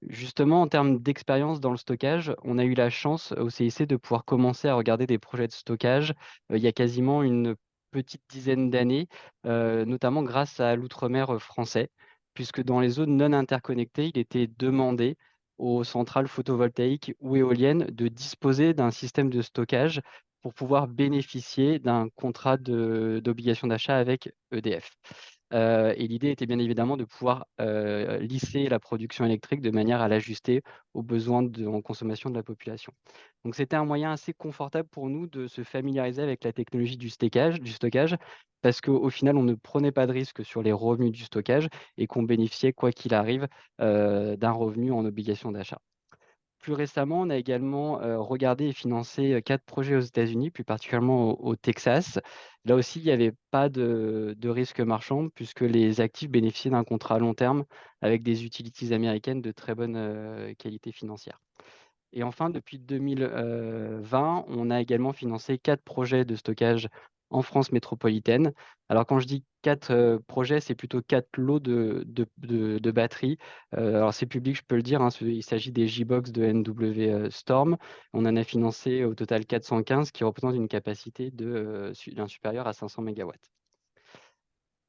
Justement, en termes d'expérience dans le stockage, on a eu la chance au CIC de pouvoir commencer à regarder des projets de stockage il y a quasiment une petite dizaine d'années, notamment grâce à l'outre-mer français, puisque dans les zones non interconnectées, il était demandé aux centrales photovoltaïques ou éoliennes de disposer d'un système de stockage pour pouvoir bénéficier d'un contrat d'obligation d'achat avec EDF. Et l'idée était bien évidemment de pouvoir lisser la production électrique de manière à l'ajuster aux besoins en consommation de la population. Donc c'était un moyen assez confortable pour nous de se familiariser avec la technologie du stockage, parce qu'au final, on ne prenait pas de risque sur les revenus du stockage et qu'on bénéficiait, quoi qu'il arrive, d'un revenu en obligation d'achat. Plus récemment, on a également regardé et financé 4 projets aux États-Unis, plus particulièrement au Texas. Là aussi, il n'y avait pas de risque marchand puisque les actifs bénéficiaient d'un contrat à long terme avec des utilities américaines de très bonne qualité financière. Et enfin, depuis 2020, on a également financé 4 projets de stockage en France métropolitaine. Alors quand je dis 4 projets, c'est plutôt 4 lots de batteries. Alors c'est public, je peux le dire, hein, il s'agit des J-Box de NW Storm. On en a financé au total 415, qui représente une capacité d'un supérieur à 500 mégawatts.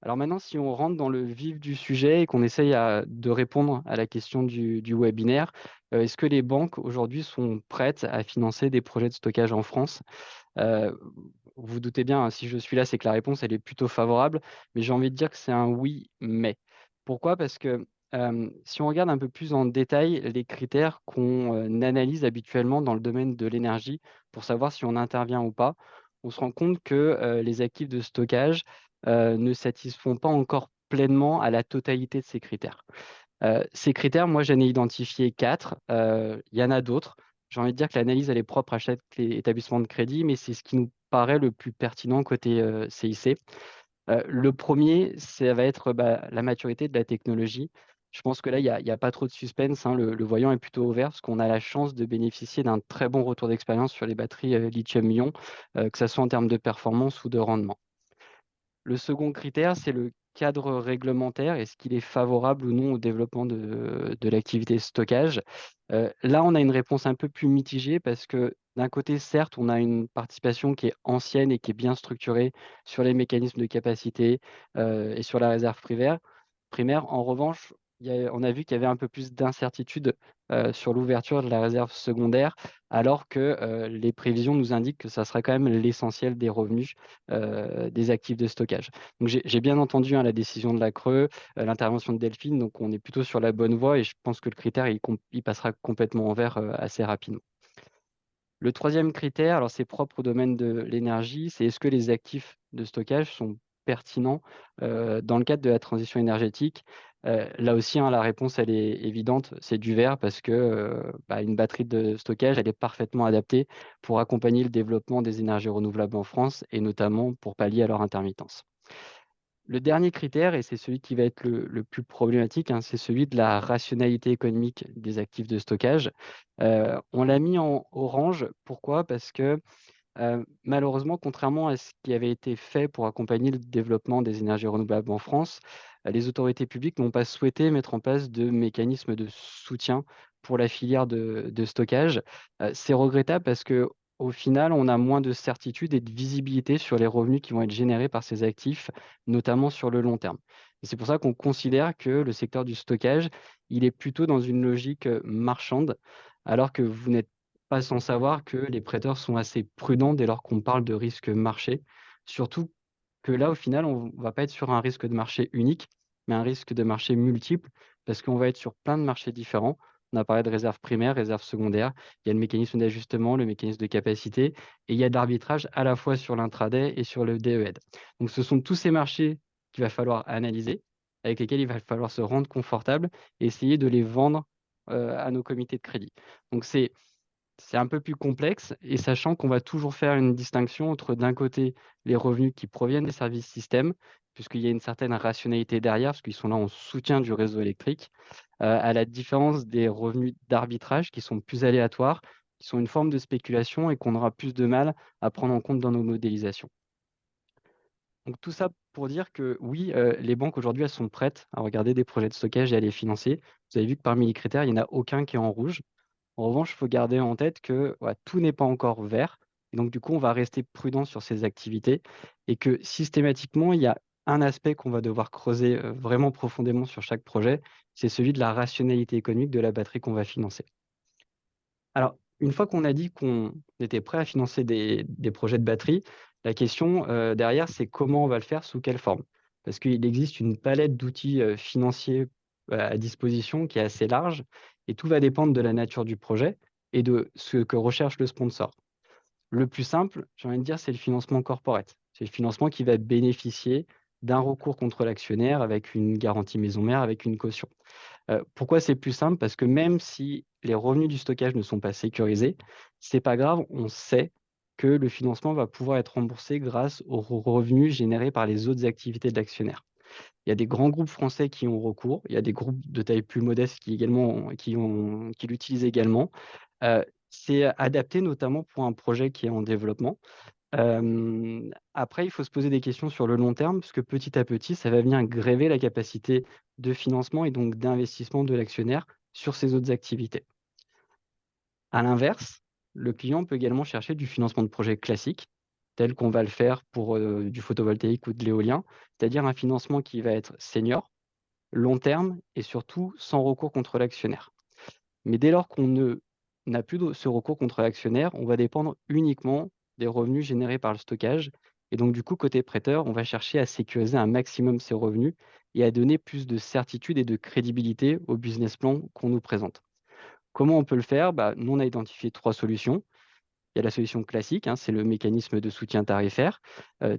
Alors maintenant, si on rentre dans le vif du sujet et qu'on essaye de répondre à la question du webinaire, est-ce que les banques aujourd'hui sont prêtes à financer des projets de stockage en France? Vous vous doutez bien, hein, si je suis là, c'est que la réponse, elle est plutôt favorable, mais j'ai envie de dire que c'est un oui, mais. Pourquoi? Parce que si on regarde un peu plus en détail les critères qu'on analyse habituellement dans le domaine de l'énergie pour savoir si on intervient ou pas, on se rend compte que les actifs de stockage ne satisfont pas encore pleinement à la totalité de ces critères. Ces critères, moi, j'en ai identifié 4. Il y en a d'autres. J'ai envie de dire que l'analyse, elle est propre à chaque établissement de crédit, mais c'est ce qui nous paraît le plus pertinent côté CIC. Le premier, ça va être la maturité de la technologie. Je pense que là, il y a pas trop de suspense, hein. Le voyant est plutôt ouvert parce qu'on a la chance de bénéficier d'un très bon retour d'expérience sur les batteries lithium-ion, que ce soit en termes de performance ou de rendement. Le second critère, c'est le cadre réglementaire. Est-ce qu'il est favorable ou non au développement de l'activité stockage? Là, on a une réponse un peu plus mitigée parce que d'un côté, certes, on a une participation qui est ancienne et qui est bien structurée sur les mécanismes de capacité et sur la réserve primaire. En revanche, on a vu qu'il y avait un peu plus d'incertitude sur l'ouverture de la réserve secondaire, alors que les prévisions nous indiquent que ça sera quand même l'essentiel des revenus des actifs de stockage. Donc j'ai bien entendu, hein, la décision de la Creux, l'intervention de Delphine, donc on est plutôt sur la bonne voie et je pense que le critère, il passera complètement en vert assez rapidement. Le troisième critère, alors c'est propre au domaine de l'énergie, c'est est-ce que les actifs de stockage sont pertinents dans le cadre de la transition énergétique? Là aussi, hein, la réponse, elle est évidente, c'est du vert parce que une batterie de stockage, elle est parfaitement adaptée pour accompagner le développement des énergies renouvelables en France et notamment pour pallier à leur intermittence. Le dernier critère, et c'est celui qui va être le plus problématique, hein, c'est celui de la rationalité économique des actifs de stockage. On l'a mis en orange. Pourquoi? Parce que malheureusement, contrairement à ce qui avait été fait pour accompagner le développement des énergies renouvelables en France, les autorités publiques n'ont pas souhaité mettre en place de mécanismes de soutien pour la filière de stockage. C'est regrettable parce que au final, on a moins de certitude et de visibilité sur les revenus qui vont être générés par ces actifs, notamment sur le long terme. Et c'est pour ça qu'on considère que le secteur du stockage, il est plutôt dans une logique marchande, alors que vous n'êtes pas sans savoir que les prêteurs sont assez prudents dès lors qu'on parle de risque marché. Surtout que là, au final, on ne va pas être sur un risque de marché unique, mais un risque de marché multiple, parce qu'on va être sur plein de marchés différents. On a parlé de réserve primaire, réserve secondaire. Il y a le mécanisme d'ajustement, le mécanisme de capacité, et il y a de l'arbitrage à la fois sur l'intraday et sur le DEED. Donc, ce sont tous ces marchés qu'il va falloir analyser, avec lesquels il va falloir se rendre confortable et essayer de les vendre à nos comités de crédit. Donc, c'est un peu plus complexe et sachant qu'on va toujours faire une distinction entre, d'un côté, les revenus qui proviennent des services systèmes, puisqu'il y a une certaine rationalité derrière, parce qu'ils sont là en soutien du réseau électrique, à la différence des revenus d'arbitrage qui sont plus aléatoires, qui sont une forme de spéculation et qu'on aura plus de mal à prendre en compte dans nos modélisations. Donc tout ça pour dire que oui, les banques aujourd'hui, elles sont prêtes à regarder des projets de stockage et à les financer. Vous avez vu que parmi les critères, il n'y en a aucun qui est en rouge. En revanche, il faut garder en tête que voilà, tout n'est pas encore vert. Et donc, du coup, on va rester prudent sur ces activités et que systématiquement, il y a un aspect qu'on va devoir creuser vraiment profondément sur chaque projet, c'est celui de la rationalité économique de la batterie qu'on va financer. Alors, une fois qu'on a dit qu'on était prêt à financer des projets de batterie, la question derrière, c'est comment on va le faire, sous quelle forme. parce qu'il existe une palette d'outils financiers à disposition qui est assez large, et tout va dépendre de la nature du projet et de ce que recherche le sponsor. Le plus simple, j'ai envie de dire, c'est le financement corporate. C'est le financement qui va bénéficier d'un recours contre l'actionnaire avec une garantie maison mère, avec une caution. Pourquoi c'est plus simple? Parce que même si les revenus du stockage ne sont pas sécurisés, c'est pas grave, on sait que le financement va pouvoir être remboursé grâce aux revenus générés par les autres activités de l'actionnaire. Il y a des grands groupes français qui ont recours, il y a des groupes de taille plus modeste qui l'utilisent également. C'est adapté notamment pour un projet qui est en développement. Après, il faut se poser des questions sur le long terme, parce que petit à petit, ça va venir gréver la capacité de financement et donc d'investissement de l'actionnaire sur ses autres activités. À l'inverse, le client peut également chercher du financement de projet classique, tel qu'on va le faire pour du photovoltaïque ou de l'éolien, c'est-à-dire un financement qui va être senior, long terme et surtout sans recours contre l'actionnaire. Mais dès lors qu'on n'a plus ce recours contre l'actionnaire, on va dépendre uniquement des revenus générés par le stockage. Et donc, du coup, côté prêteur, on va chercher à sécuriser un maximum ces revenus et à donner plus de certitude et de crédibilité au business plan qu'on nous présente. Comment on peut le faire? Nous, on a identifié 3 solutions. Il y a la solution classique, hein, c'est le mécanisme de soutien tarifaire,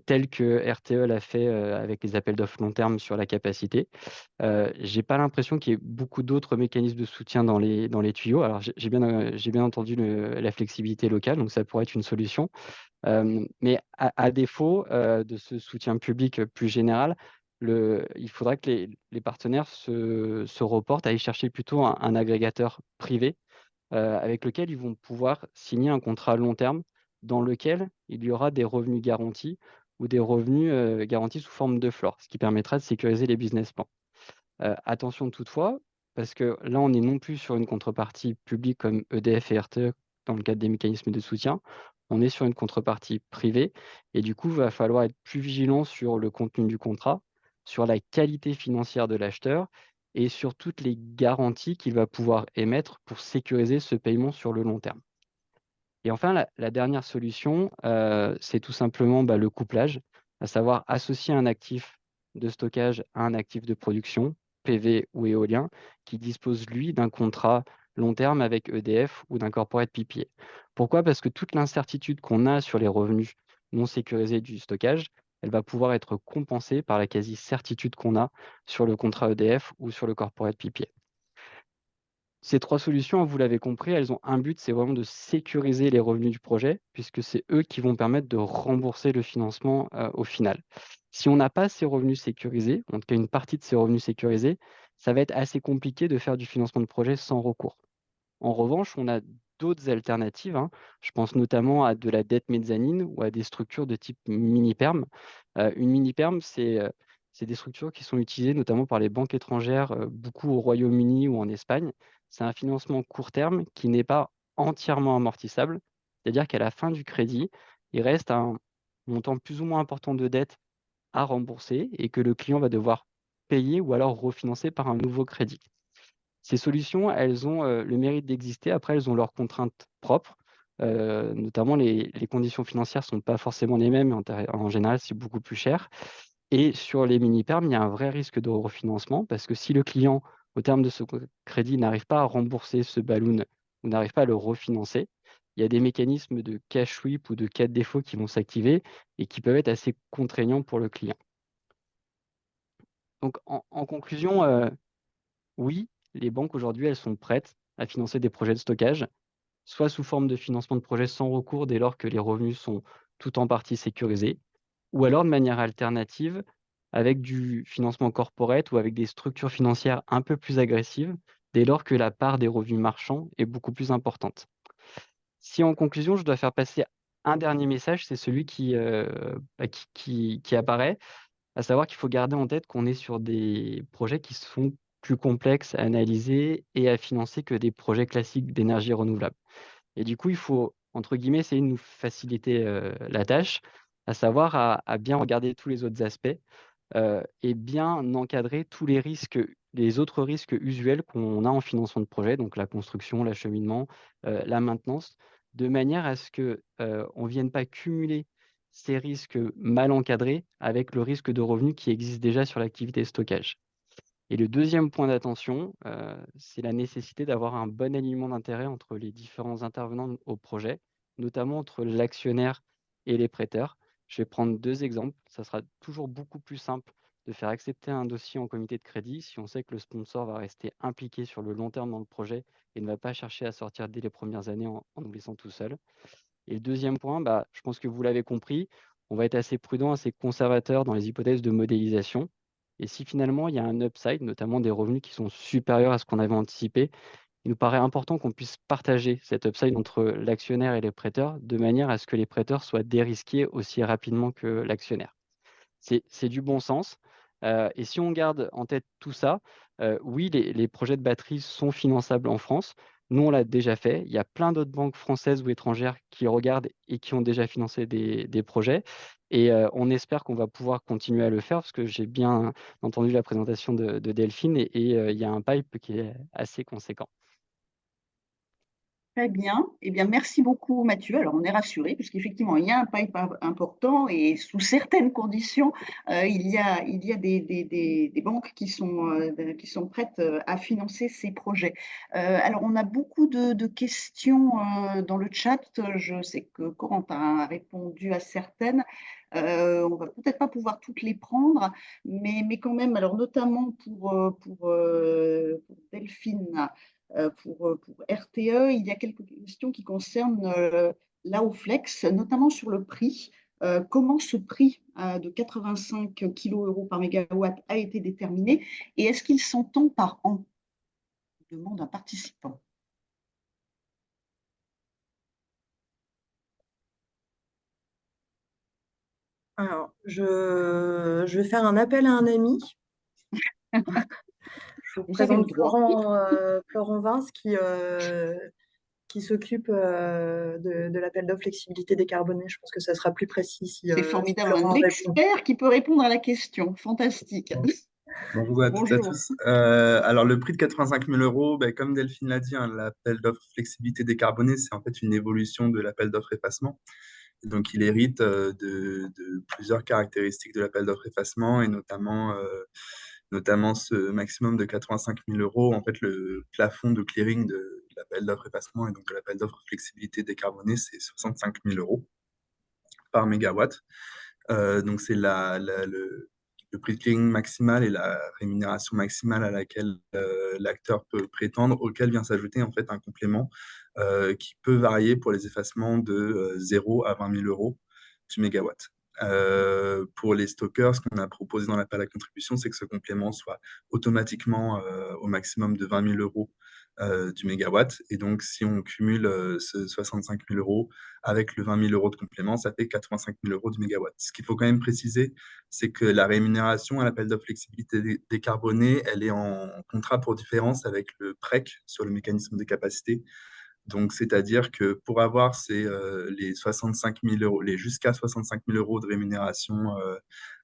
tel que RTE l'a fait avec les appels d'offres long terme sur la capacité. J'ai pas l'impression qu'il y ait beaucoup d'autres mécanismes de soutien dans les tuyaux. Alors j'ai bien entendu la flexibilité locale, donc ça pourrait être une solution. Mais à défaut, de ce soutien public, plus général, il faudra que les partenaires se reportent à aller chercher plutôt un agrégateur privé, avec lequel ils vont pouvoir signer un contrat à long terme dans lequel il y aura des revenus garantis ou des revenus, garantis sous forme de floor, ce qui permettra de sécuriser les business plans. Attention toutefois, parce que là, on est non plus sur une contrepartie publique comme EDF et RTE dans le cadre des mécanismes de soutien. On est sur une contrepartie privée et du coup, il va falloir être plus vigilant sur le contenu du contrat, sur la qualité financière de l'acheteur et sur toutes les garanties qu'il va pouvoir émettre pour sécuriser ce paiement sur le long terme. Et enfin, la dernière solution, c'est tout simplement le couplage, à savoir associer un actif de stockage à un actif de production, PV ou éolien, qui dispose, lui, d'un contrat long terme avec EDF ou d'un corporate PPA. Pourquoi? Parce que toute l'incertitude qu'on a sur les revenus non sécurisés du stockage, elle va pouvoir être compensée par la quasi-certitude qu'on a sur le contrat EDF ou sur le corporate PPA. Ces 3 solutions, vous l'avez compris, elles ont un but, c'est vraiment de sécuriser les revenus du projet, puisque c'est eux qui vont permettre de rembourser le financement, au final. Si on n'a pas ces revenus sécurisés, en tout cas une partie de ces revenus sécurisés, ça va être assez compliqué de faire du financement de projet sans recours. En revanche, on a d'autres alternatives, hein. Je pense notamment à de la dette mezzanine ou à des structures de type mini-perm. Une mini-perm, c'est des structures qui sont utilisées notamment par les banques étrangères, beaucoup au Royaume-Uni ou en Espagne. C'est un financement court terme qui n'est pas entièrement amortissable. C'est-à-dire qu'à la fin du crédit, il reste un montant plus ou moins important de dette à rembourser et que le client va devoir payer ou alors refinancer par un nouveau crédit. Ces solutions, elles ont, le mérite d'exister. Après, elles ont leurs contraintes propres, notamment les conditions financières ne sont pas forcément les mêmes et en général, c'est beaucoup plus cher. Et sur les mini-perm, il y a un vrai risque de refinancement parce que si le client, au terme de ce crédit, n'arrive pas à rembourser ce balloon ou n'arrive pas à le refinancer, il y a des mécanismes de cash sweep ou de cas de défaut qui vont s'activer et qui peuvent être assez contraignants pour le client. Donc en conclusion, oui, les banques aujourd'hui, elles sont prêtes à financer des projets de stockage, soit sous forme de financement de projet sans recours dès lors que les revenus sont tout en partie sécurisés, ou alors de manière alternative avec du financement corporate ou avec des structures financières un peu plus agressives dès lors que la part des revenus marchands est beaucoup plus importante. Si en conclusion, je dois faire passer un dernier message, c'est celui qui apparaît, à savoir qu'il faut garder en tête qu'on est sur des projets qui sont plus complexes à analyser et à financer que des projets classiques d'énergie renouvelable. Et du coup, il faut, entre guillemets, essayer de nous faciliter, la tâche, à savoir à bien regarder tous les autres aspects, et bien encadrer tous les autres risques usuels qu'on a en financement de projet, donc la construction, l'acheminement, la maintenance, de manière à ce que, on ne vienne pas cumuler ces risques mal encadrés avec le risque de revenu qui existe déjà sur l'activité de stockage. Et le deuxième point d'attention, c'est la nécessité d'avoir un bon alignement d'intérêts entre les différents intervenants au projet, notamment entre l'actionnaire et les prêteurs. Je vais prendre 2 exemples. Ça sera toujours beaucoup plus simple de faire accepter un dossier en comité de crédit si on sait que le sponsor va rester impliqué sur le long terme dans le projet et ne va pas chercher à sortir dès les premières années en nous laissant tout seuls. Et le deuxième point, je pense que vous l'avez compris, on va être assez prudent, assez conservateur dans les hypothèses de modélisation. Et si finalement il y a un upside, notamment des revenus qui sont supérieurs à ce qu'on avait anticipé, il nous paraît important qu'on puisse partager cet upside entre l'actionnaire et les prêteurs, de manière à ce que les prêteurs soient dérisqués aussi rapidement que l'actionnaire. C'est du bon sens. Et si on garde en tête tout ça, oui, les projets de batterie sont finançables en France. Nous, on l'a déjà fait. Il y a plein d'autres banques françaises ou étrangères qui regardent et qui ont déjà financé des projets. Et on espère qu'on va pouvoir continuer à le faire parce que j'ai bien entendu la présentation de Delphine et il y a un pipe qui est assez conséquent. Très bien. Eh bien, merci beaucoup, Mathieu. Alors, on est rassuré, puisqu'effectivement, il y a un pipe important et sous certaines conditions, il y a des banques qui sont prêtes à financer ces projets. Alors, on a beaucoup de questions dans le chat. Je sais que Corentin a répondu à certaines. On va peut-être pas pouvoir toutes les prendre, mais quand même, alors notamment pour Delphine. Pour RTE, il y a quelques questions qui concernent l'AOFlex, notamment sur le prix. Comment ce prix de 85 kg par mégawatt a été déterminé et est-ce qu'il s'entend par an? Demande un participant. Alors, je vais faire un appel à un ami. Je vous Vous avez le présente droit. Florent Vince qui s'occupe de l'appel d'offres flexibilité décarbonée. Je pense que ça sera plus précis si C'est formidable, on a Florent répond. l'expert qui peut répondre à la question. Fantastique. Bonjour à toutes et à Bonjour. tous. Alors, le prix de 85 000 euros, comme Delphine l'a dit, hein, l'appel d'offres flexibilité décarbonée, c'est en fait une évolution de l'appel d'offres effacement. Et donc, il hérite de plusieurs caractéristiques de l'appel d'offres effacement et notamment ce maximum de 85 000 euros. En fait, le plafond de clearing de l'appel d'offres effacement et donc de l'appel d'offres flexibilité décarbonée, c'est 65 000 euros par mégawatt. Donc, c'est le prix de clearing maximal et la rémunération maximale à laquelle l'acteur peut prétendre, auquel vient s'ajouter en fait un complément qui peut varier pour les effacements de 0 à 20 000 euros du mégawatt. Pour les stockers, ce qu'on a proposé dans l'appel à contribution, c'est que ce complément soit automatiquement au maximum de 20 000 euros du mégawatt. Et donc, si on cumule ce 65 000 euros avec le 20 000 euros de complément, ça fait 85 000 euros du mégawatt. Ce qu'il faut quand même préciser, c'est que la rémunération à l'appel d'offres flexibilité décarbonée, elle est en contrat pour différence avec le PREC sur le mécanisme de capacité. Donc, c'est-à-dire que pour avoir les 65 000 euros, les jusqu'à 65 000 euros de rémunération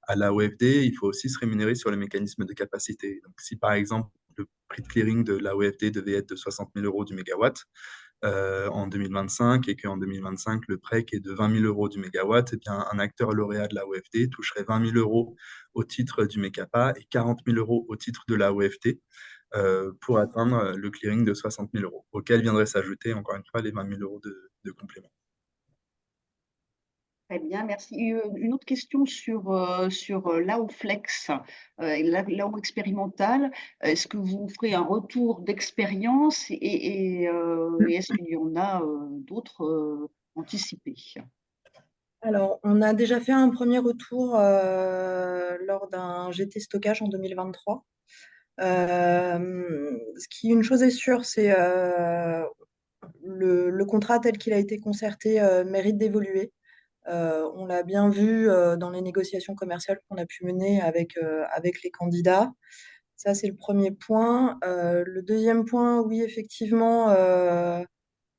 à la OFD, il faut aussi se rémunérer sur le mécanisme de capacité. Donc, si par exemple, le prix de clearing de la OFD devait être de 60 000 euros du mégawatt en 2025 et qu'en 2025, le PREC est de 20 000 euros du mégawatt, eh bien, un acteur lauréat de la OFD toucherait 20 000 euros au titre du MECAPA et 40 000 euros au titre de la OFT pour atteindre le clearing de 60 000 euros, auquel viendraient s'ajouter, encore une fois, les 20 000 euros de complément. Très bien, merci. Une autre question sur l'AOFlex, l'AO expérimental. Est-ce que vous ferez un retour d'expérience et est-ce qu'il y en a d'autres anticipés? Alors, on a déjà fait un premier retour lors d'un GT stockage en 2023. Une chose est sûre, c'est le contrat tel qu'il a été concerté mérite d'évoluer. On l'a bien vu dans les négociations commerciales qu'on a pu mener avec les candidats. Ça, c'est le premier point. Le deuxième point, oui, effectivement,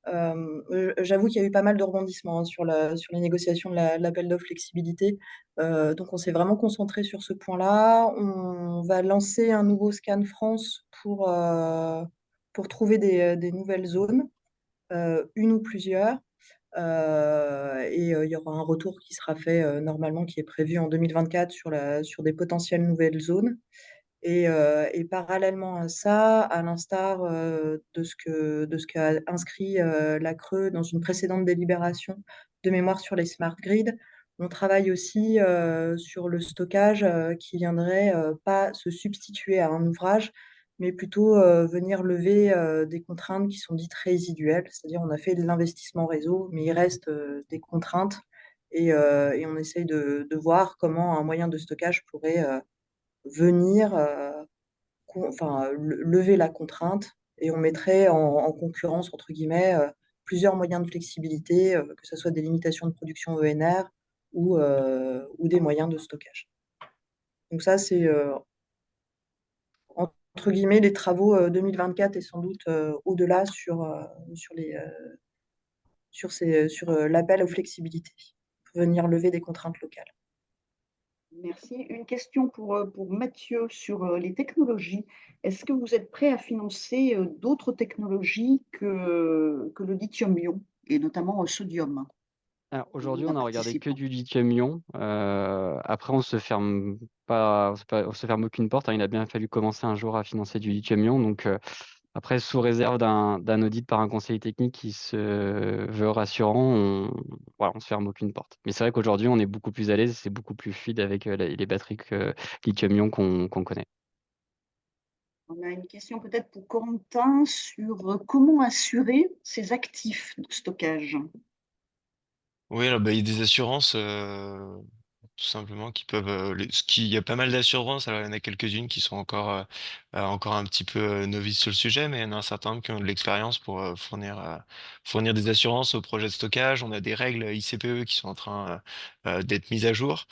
j'avoue qu'il y a eu pas mal de rebondissements hein, sur les négociations de l'appel d'offres flexibilité. Donc, on s'est vraiment concentré sur ce point-là. On va lancer un nouveau scan France pour trouver des nouvelles zones, une ou plusieurs. Il y aura un retour qui sera fait normalement, qui est prévu en 2024 sur des potentielles nouvelles zones. Et parallèlement à ça, à l'instar de ce qu'a inscrit la Creux dans une précédente délibération de mémoire sur les smart grids, on travaille aussi sur le stockage qui viendrait pas se substituer à un ouvrage, mais plutôt venir lever des contraintes qui sont dites résiduelles. C'est-à-dire, on a fait de l'investissement réseau, mais il reste des contraintes et on essaye de voir comment un moyen de stockage pourrait venir lever la contrainte, et on mettrait en concurrence, entre guillemets, plusieurs moyens de flexibilité, que ce soit des limitations de production ENR ou des moyens de stockage. Donc ça, c'est entre guillemets les travaux 2024 et sans doute au-delà sur l'appel aux flexibilités, pour venir lever des contraintes locales. Merci. Une question pour Mathieu sur les technologies. Est-ce que vous êtes prêt à financer d'autres technologies que le lithium-ion et notamment au sodium? Alors, aujourd'hui, On a on a regardé que participé. du lithium-ion. Après, on se ferme on se ferme aucune porte, hein. Il a bien fallu commencer un jour à financer du lithium-ion. Donc, après, sous réserve d'un audit par un conseil technique qui se veut rassurant, voilà, on se ferme aucune porte. Mais c'est vrai qu'aujourd'hui, on est beaucoup plus à l'aise, c'est beaucoup plus fluide avec les batteries lithium-ion qu'on connaît. On a une question peut-être pour Corentin sur comment assurer ces actifs de stockage. Oui, alors bah, il y a des assurances, tout simplement, qui peuvent. Il y a pas mal d'assurances. Alors, il y en a quelques-unes qui sont encore un petit peu novices sur le sujet, mais il y en a un certain nombre qui ont de l'expérience pour fournir des assurances aux projets de stockage. On a des règles ICPE qui sont en train d'être mises à jour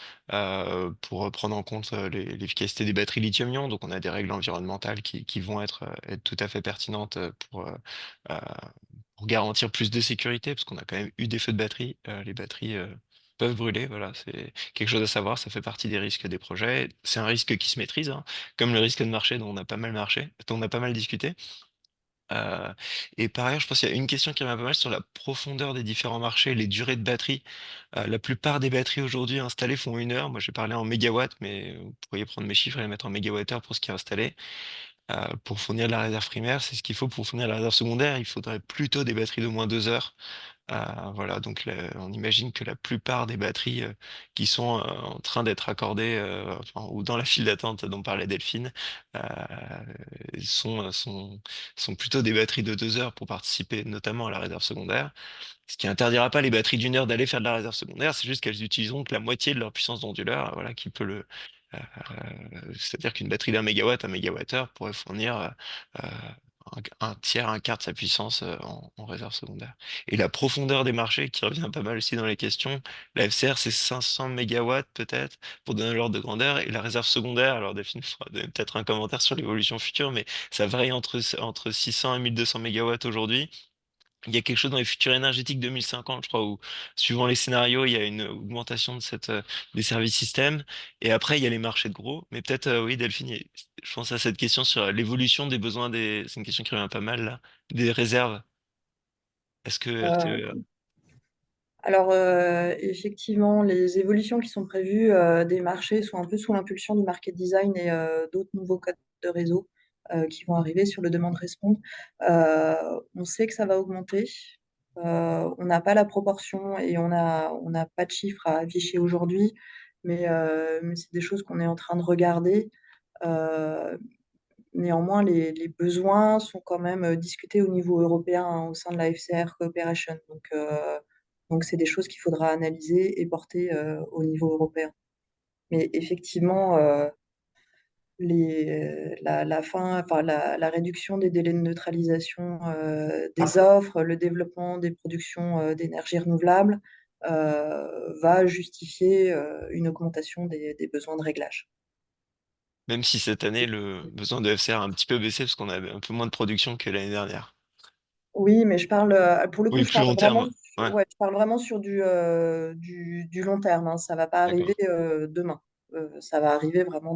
pour prendre en compte l'efficacité des batteries lithium-ion. Donc, on a des règles environnementales qui vont être tout à fait pertinentes euh, pour garantir plus de sécurité, parce qu'on a quand même eu des feux de batterie. Les batteries peuvent brûler, voilà, c'est quelque chose à savoir, ça fait partie des risques des projets. C'est un risque qui se maîtrise, hein, comme le risque de marché dont on a pas mal dont on a pas mal discuté. Euh, et par ailleurs, je pense qu'il y a une question qui revient pas mal sur la profondeur des différents marchés, les durées de batterie. La plupart des batteries aujourd'hui installées font 1 heure. Moi, j'ai parlé en mégawatts, mais vous pourriez prendre mes chiffres et les mettre en mégawattheure pour ce qui est installé. Pour fournir de la réserve primaire, c'est ce qu'il faut pour fournir la réserve secondaire. Il faudrait plutôt des batteries d'au moins 2 heures. Voilà, donc on imagine que la plupart des batteries qui sont en train d'être accordées ou dans la file d'attente dont parlait Delphine euh, sont, euh, sont, sont plutôt des batteries de 2 heures pour participer notamment à la réserve secondaire. Ce qui interdira pas les batteries d'1 heure d'aller faire de la réserve secondaire, c'est juste qu'elles utiliseront que la moitié de leur puissance d'onduleur, voilà, qui peut euh, c'est-à-dire qu'une batterie d'1 mégawatt, 1 mégawattheure pourrait fournir euh, un tiers, un quart de sa puissance en réserve secondaire. Et la profondeur des marchés, qui revient pas mal aussi dans les questions, la FCR c'est 500 mégawatts peut-être, pour donner l'ordre de grandeur, et la réserve secondaire, alors Delphine fera peut-être un commentaire sur l'évolution future, mais ça varie entre 600 et 1200 mégawatts aujourd'hui. Il y a quelque chose dans les futurs énergétiques 2050, je crois, où suivant les scénarios, il y a une augmentation des services systèmes. Et après, il y a les marchés de gros. Mais peut-être, oui, Delphine, je pense à cette question sur l'évolution des besoins des. C'est une question qui revient pas mal là. Des réserves. Est-ce que Euh, RTE. Alors, effectivement, les évolutions qui sont prévues des marchés sont un peu sous l'impulsion du market design et d'autres nouveaux codes de réseau qui vont arriver sur le demand response. On sait que ça va augmenter. On n'a pas la proportion et on n'a pas de chiffres à afficher aujourd'hui, mais c'est des choses qu'on est en train de regarder. Euh, Néanmoins, les besoins sont quand même discutés au niveau européen, hein, au sein de la FCR Cooperation. Donc c'est des choses qu'il faudra analyser et porter au niveau européen. Mais effectivement, la réduction des délais de neutralisation des offres, le développement des productions d'énergie renouvelable va justifier une augmentation des besoins de réglage. Même si cette année, le besoin de FCR a un petit peu baissé parce qu'on avait un peu moins de production que l'année dernière. Oui, mais pour le coup, Oui, plus long terme. Ouais, ouais, je parle vraiment sur du long terme, hein. Ça va pas arriver d'accord. demain. Ça va arriver vraiment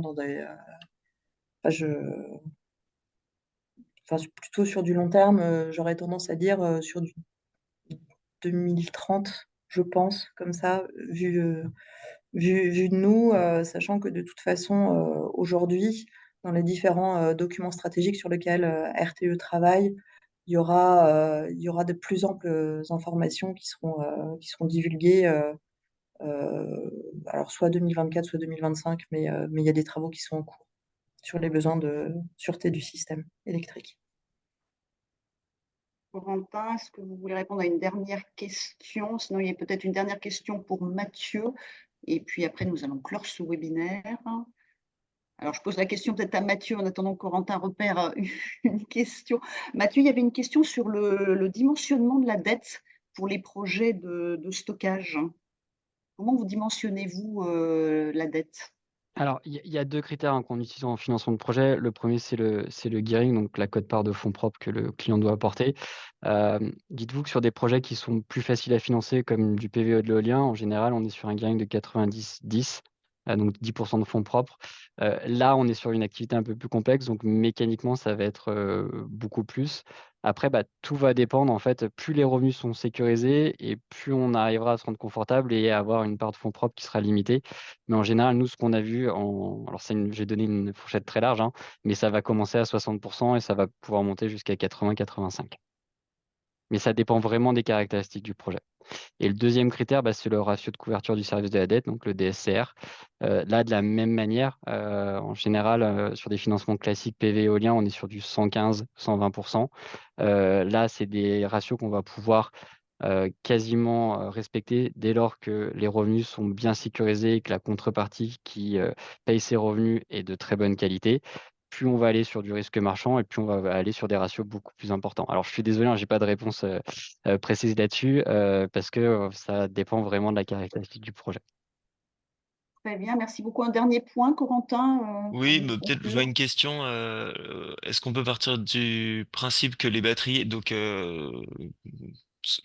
enfin, plutôt sur du long terme, j'aurais tendance à dire sur du 2030, je pense, comme ça, vu de nous, sachant que de toute façon, aujourd'hui, dans les différents documents stratégiques sur lesquels RTE travaille, il y aura de plus amples informations qui seront divulguées, alors soit 2024, soit 2025, mais il y a des travaux qui sont en cours sur les besoins de sûreté du système électrique. Corentin, est-ce que vous voulez répondre à une dernière question? Sinon, il y a peut-être une dernière question pour Mathieu. Et puis après, nous allons clore ce webinaire. Alors, je pose la question peut-être à Mathieu en attendant que Corentin repère une question. Mathieu, il y avait une question sur le dimensionnement de la dette pour les projets de stockage. Comment vous dimensionnez-vous la dette? Alors, il y a 2 critères, qu'on utilise en financement de projet. Le premier, c'est le gearing, donc la quote-part de fonds propres que le client doit apporter. Dites-vous que sur des projets qui sont plus faciles à financer, comme du PVE de l'éolien, en général, on est sur un gearing de 90-10, donc 10 de fonds propres. Là, on est sur une activité un peu plus complexe, donc mécaniquement, ça va être, beaucoup plus. Après, tout va dépendre, en fait, plus les revenus sont sécurisés et plus on arrivera à se rendre confortable et à avoir une part de fonds propres qui sera limitée. Mais en général, nous, ce qu'on a vu alors j'ai donné une fourchette très large, hein, mais ça va commencer à 60 et ça va pouvoir monter jusqu'à 80-85. Mais ça dépend vraiment des caractéristiques du projet. Et le deuxième critère, c'est le ratio de couverture du service de la dette, donc le DSCR. Là, de la même manière, en général, sur des financements classiques PV éolien, on est sur du 115-120%. Là, c'est des ratios qu'on va pouvoir quasiment respecter dès lors que les revenus sont bien sécurisés et que la contrepartie qui paye ses revenus est de très bonne qualité. Plus on va aller sur du risque marchand et plus on va aller sur des ratios beaucoup plus importants. Alors, je suis désolé, hein, j'ai pas de réponse précise là-dessus parce que ça dépend vraiment de la caractéristique du projet. Très bien, merci beaucoup. Un dernier point, Corentin, Oui, avant de peut-être je vois conclure. une question. Est-ce qu'on peut partir du principe que les batteries, donc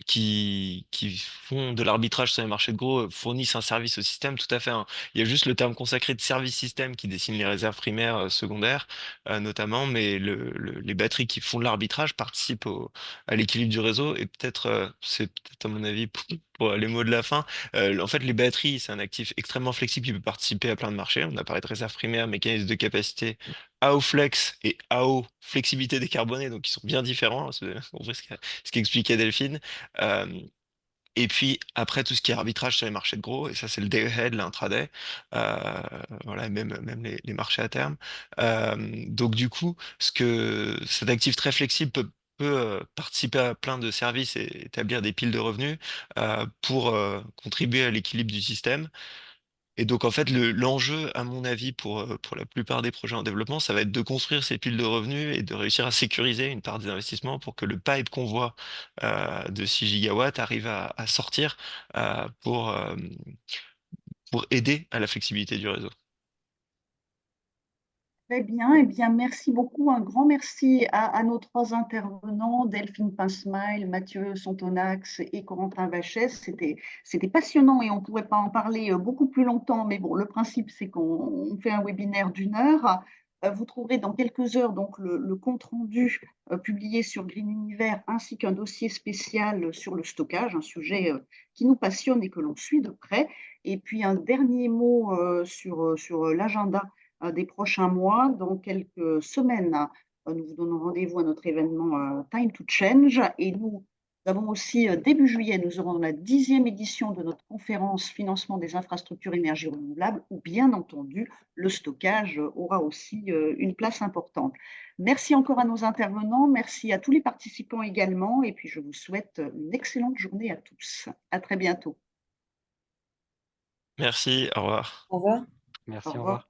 qui font de l'arbitrage sur les marchés de gros, fournissent un service au système? Tout à fait, hein. Il y a juste le terme consacré de service système qui dessine les réserves primaires, secondaires, notamment, mais les batteries qui font de l'arbitrage participent à l'équilibre du réseau et peut-être, c'est peut-être à mon avis pour les mots de la fin. En fait, les batteries, c'est un actif extrêmement flexible qui peut participer à plein de marchés. On a parlé de réserve primaire, mécanisme de capacité, AO flex et AO flexibilité décarbonée, donc ils sont bien différents, hein, c'est en vrai ce qu'expliquait Delphine. Euh, et puis après tout ce qui est arbitrage sur les marchés de gros, et ça c'est le day ahead, l'intraday, euh, voilà, même les marchés à terme. Donc du coup, cet actif très flexible peut participer à plein de services et établir des piles de revenus pour contribuer à l'équilibre du système. Et donc, en fait, l'enjeu, à mon avis, pour la plupart des projets en développement, ça va être de construire ces piles de revenus et de réussir à sécuriser une part des investissements pour que le pipe qu'on voit de 6 gigawatts arrive à sortir euh, pour, euh, pour aider à la flexibilité du réseau. Très bien, eh bien, merci beaucoup. Un grand merci à nos trois intervenants, Delphine Pinsmile, Mathieu Santonax et Corentin Vachès. C'était passionnant et on ne pourrait pas en parler beaucoup plus longtemps, mais bon, le principe, c'est qu'on fait un webinaire d'1 heure. Vous trouverez dans quelques heures donc le compte-rendu publié sur Green Univers ainsi qu'un dossier spécial sur le stockage, un sujet qui nous passionne et que l'on suit de près. Et puis un dernier mot sur l'agenda des prochains mois. Dans quelques semaines, nous vous donnons rendez-vous à notre événement Time to Change. Et nous avons aussi, début juillet, nous aurons la 10e édition de notre conférence Financement des infrastructures énergie renouvelables, où bien entendu, le stockage aura aussi une place importante. Merci encore à nos intervenants, merci à tous les participants également, et puis je vous souhaite une excellente journée à tous. À très bientôt. Merci, au revoir. Au revoir. Au Merci, au revoir. revoir.